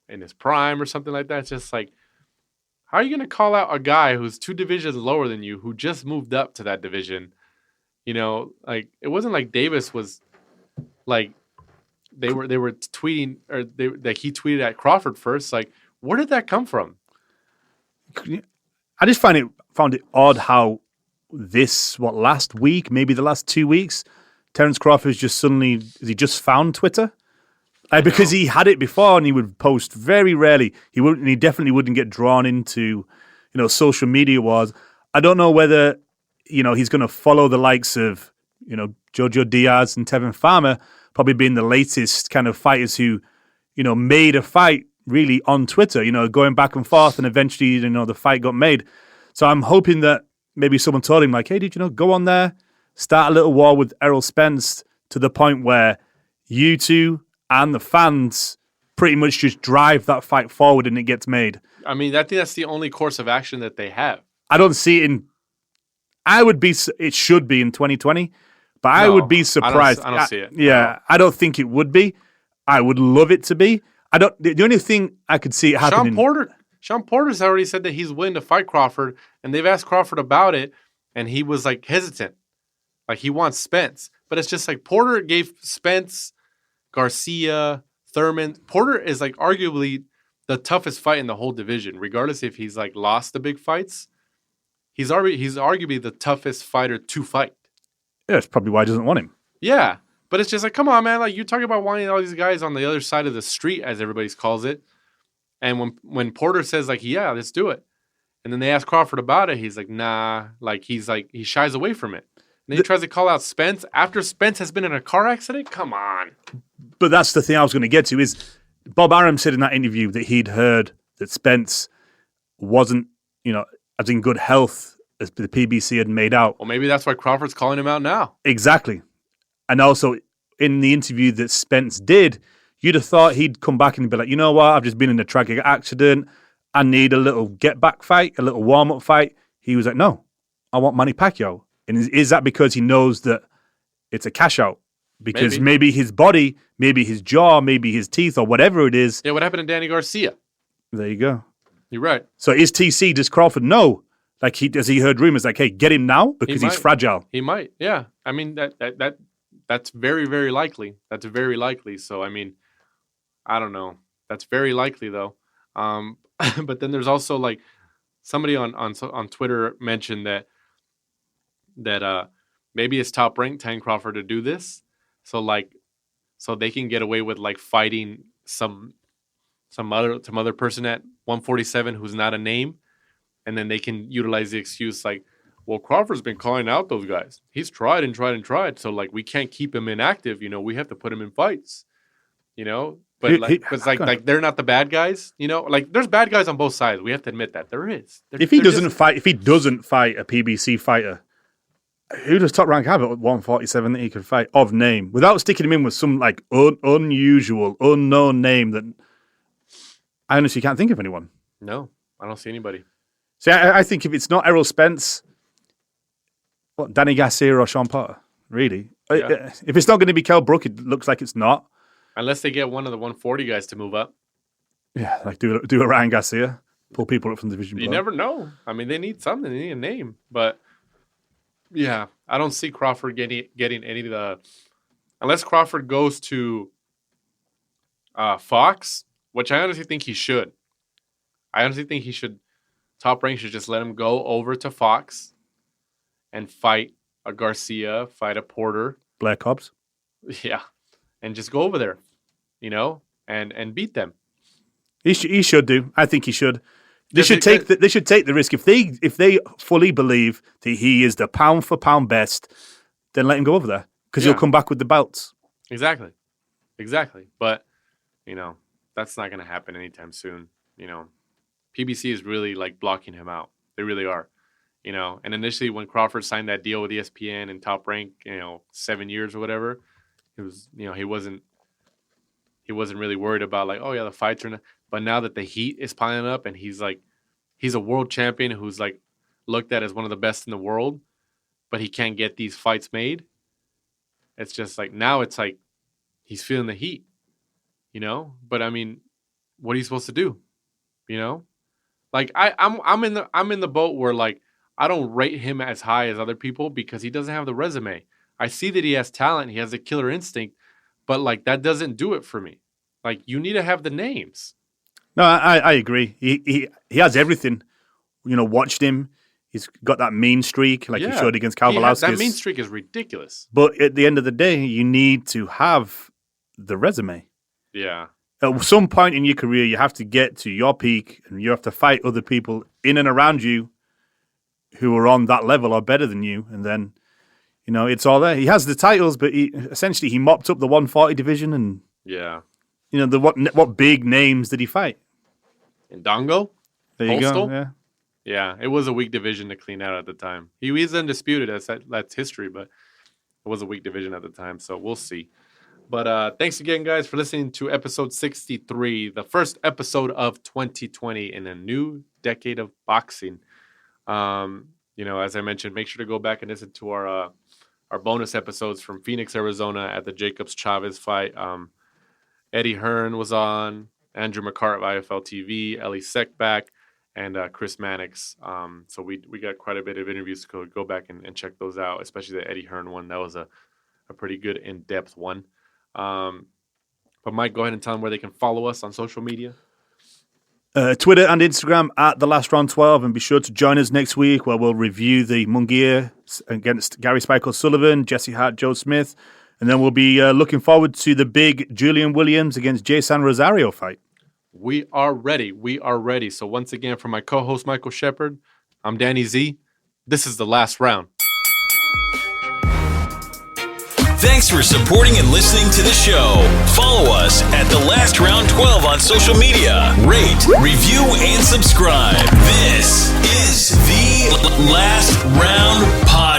in his prime or something like that. It's just like, how are you going to call out a guy who's 2 divisions lower than you, who just moved up to that division? You know, like it wasn't like Davis was like they were tweeting or he tweeted at Crawford first. Like, where did that come from? I just found it odd how last week, maybe the last 2 weeks, Terrence Crawford's just suddenly he just found Twitter. Like, because he had it before and he would post very rarely. He definitely wouldn't get drawn into, you know, social media wars. I don't know whether, you know, he's going to follow the likes of, you know, Jojo Diaz and Tevin Farmer, probably being the latest kind of fighters who, you know, made a fight really on Twitter, you know, going back and forth, and eventually, you know, the fight got made. So I'm hoping that maybe someone told him, like, hey, did you know, go on there, start a little war with Errol Spence to the point where you two and the fans pretty much just drive that fight forward and it gets made. I mean, I think that's the only course of action that they have. I don't see it it should be in 2020, but I would be surprised. I don't see it. Yeah, No. I don't think it would be. I would love it to be. The only thing I could see it happening. Sean Porter's already said that he's willing to fight Crawford, and they've asked Crawford about it, and he was like hesitant. Like he wants Spence. But it's just like Porter gave Spence, Garcia, Thurman. Porter is like arguably the toughest fight in the whole division, regardless if he's like lost the big fights. He's arguably the toughest fighter to fight. Yeah, that's probably why he doesn't want him. Yeah, but it's just like, come on, man. Like, you're talking about wanting all these guys on the other side of the street, as everybody calls it. And when Porter says, like, yeah, let's do it. And then they ask Crawford about it. He's like, nah. Like, he shies away from it. And then he tries to call out Spence after Spence has been in a car accident? Come on. But that's the thing I was going to get to is Bob Arum said in that interview that he'd heard that Spence wasn't, you know, as in good health as the PBC had made out. Well, maybe that's why Crawford's calling him out now. Exactly. And also, in the interview that Spence did, you'd have thought he'd come back and be like, you know what, I've just been in a tragic accident. I need a little get-back fight, a little warm-up fight. He was like, no, I want Manny Pacquiao. And is that because he knows that it's a cash-out? Because maybe his body, maybe his jaw, maybe his teeth, or whatever it is. Yeah, what happened to Danny Garcia? There you go. You're right. So is TC, does Crawford know? Like, has he heard rumors like, hey, get him now because he's fragile? He might, yeah. I mean, that's very, very likely. That's very likely. So, I mean, I don't know. That's very likely, though. But then there's also, like, somebody on Twitter mentioned that maybe it's top ranked Tan Crawford to do this. So, like, so they can get away with, like, fighting some other person at 147 who's not a name. And then they can utilize the excuse like, well, Crawford's been calling out those guys. He's tried and tried and tried. So, like, we can't keep him inactive. You know, we have to put him in fights. You know? But, like they're not the bad guys. You know? Like, there's bad guys on both sides. We have to admit that. There is. If he doesn't fight a PBC fighter, who does Top Rank have at 147 that he could fight of name? Without sticking him in with some, like, unusual, unknown name that I honestly can't think of anyone. No, I don't see anybody. See, I think if it's not Errol Spence, what, Danny Garcia or Sean Porter, really? Yeah. If it's not going to be Kell Brook, it looks like it's not. Unless they get one of the 140 guys to move up. Yeah, like do a Ryan Garcia, pull people up from the division. You never know. I mean, they need something. They need a name. But, yeah, I don't see Crawford getting any of the – unless Crawford goes to Fox, which I honestly think he should. I honestly think he should – Top Rank should just let him go over to Fox and fight a Garcia, fight a Porter. Blair Cobbs. Yeah. And just go over there, and beat them. He should do. I think he should. They should take the risk if they fully believe that he is the pound for pound best. Then let him go over there because he'll come back with the belts. Exactly. But that's not going to happen anytime soon. PBC is really like blocking him out. They really are. And initially when Crawford signed that deal with ESPN and Top Rank, 7 years or whatever. It was, he wasn't really worried about like, oh yeah, the fights are not. But now that the heat is piling up and he's a world champion who's like looked at as one of the best in the world, but he can't get these fights made. It's just like now it's like he's feeling the heat, But I mean, what are you supposed to do? Like I'm in the boat where like I don't rate him as high as other people because he doesn't have the resume. I see that he has talent, he has a killer instinct, but like that doesn't do it for me. Like you need to have the names. No, I agree. He has everything. Watched him. He's got that mean streak like he showed against Kowalowski. That mean streak is ridiculous. But at the end of the day, you need to have the resume. Yeah. At some point in your career, you have to get to your peak and you have to fight other people in and around you who are on that level or better than you. And then, it's all there. He has the titles, but he mopped up the 140 division and what big names did he fight? Ndongo? There you Postal? go. Yeah, it was a weak division to clean out at the time. He was undisputed. That's history, but it was a weak division at the time, so we'll see. But thanks again, guys, for listening to episode 63, the first episode of 2020 in a new decade of boxing. As I mentioned, make sure to go back and listen to our bonus episodes from Phoenix, Arizona at the Jacobs Chavez fight. Eddie Hearn was on, Andrew McCart of IFL TV, Ellie Seckback, and Chris Mannix. So we got quite a bit of interviews to go back and check those out, especially the Eddie Hearn one. That was a pretty good in-depth one. But Mike, go ahead and tell them where they can follow us on social media. Twitter and Instagram at The Last Round 12, and be sure to join us next week where we'll review the Munguia against Gary Spike O'Sullivan, Jesse Hart, Joe Smith, and then we'll be looking forward to the big Julian Williams against Jason Rosario fight. We are ready. So once again, for my co-host Michael Shepard, I'm Danny Z. This is The Last Round. Thanks for supporting and listening to the show. Follow us at The Last Round 12 on social media. Rate, review, and subscribe. This is The Last Round Podcast.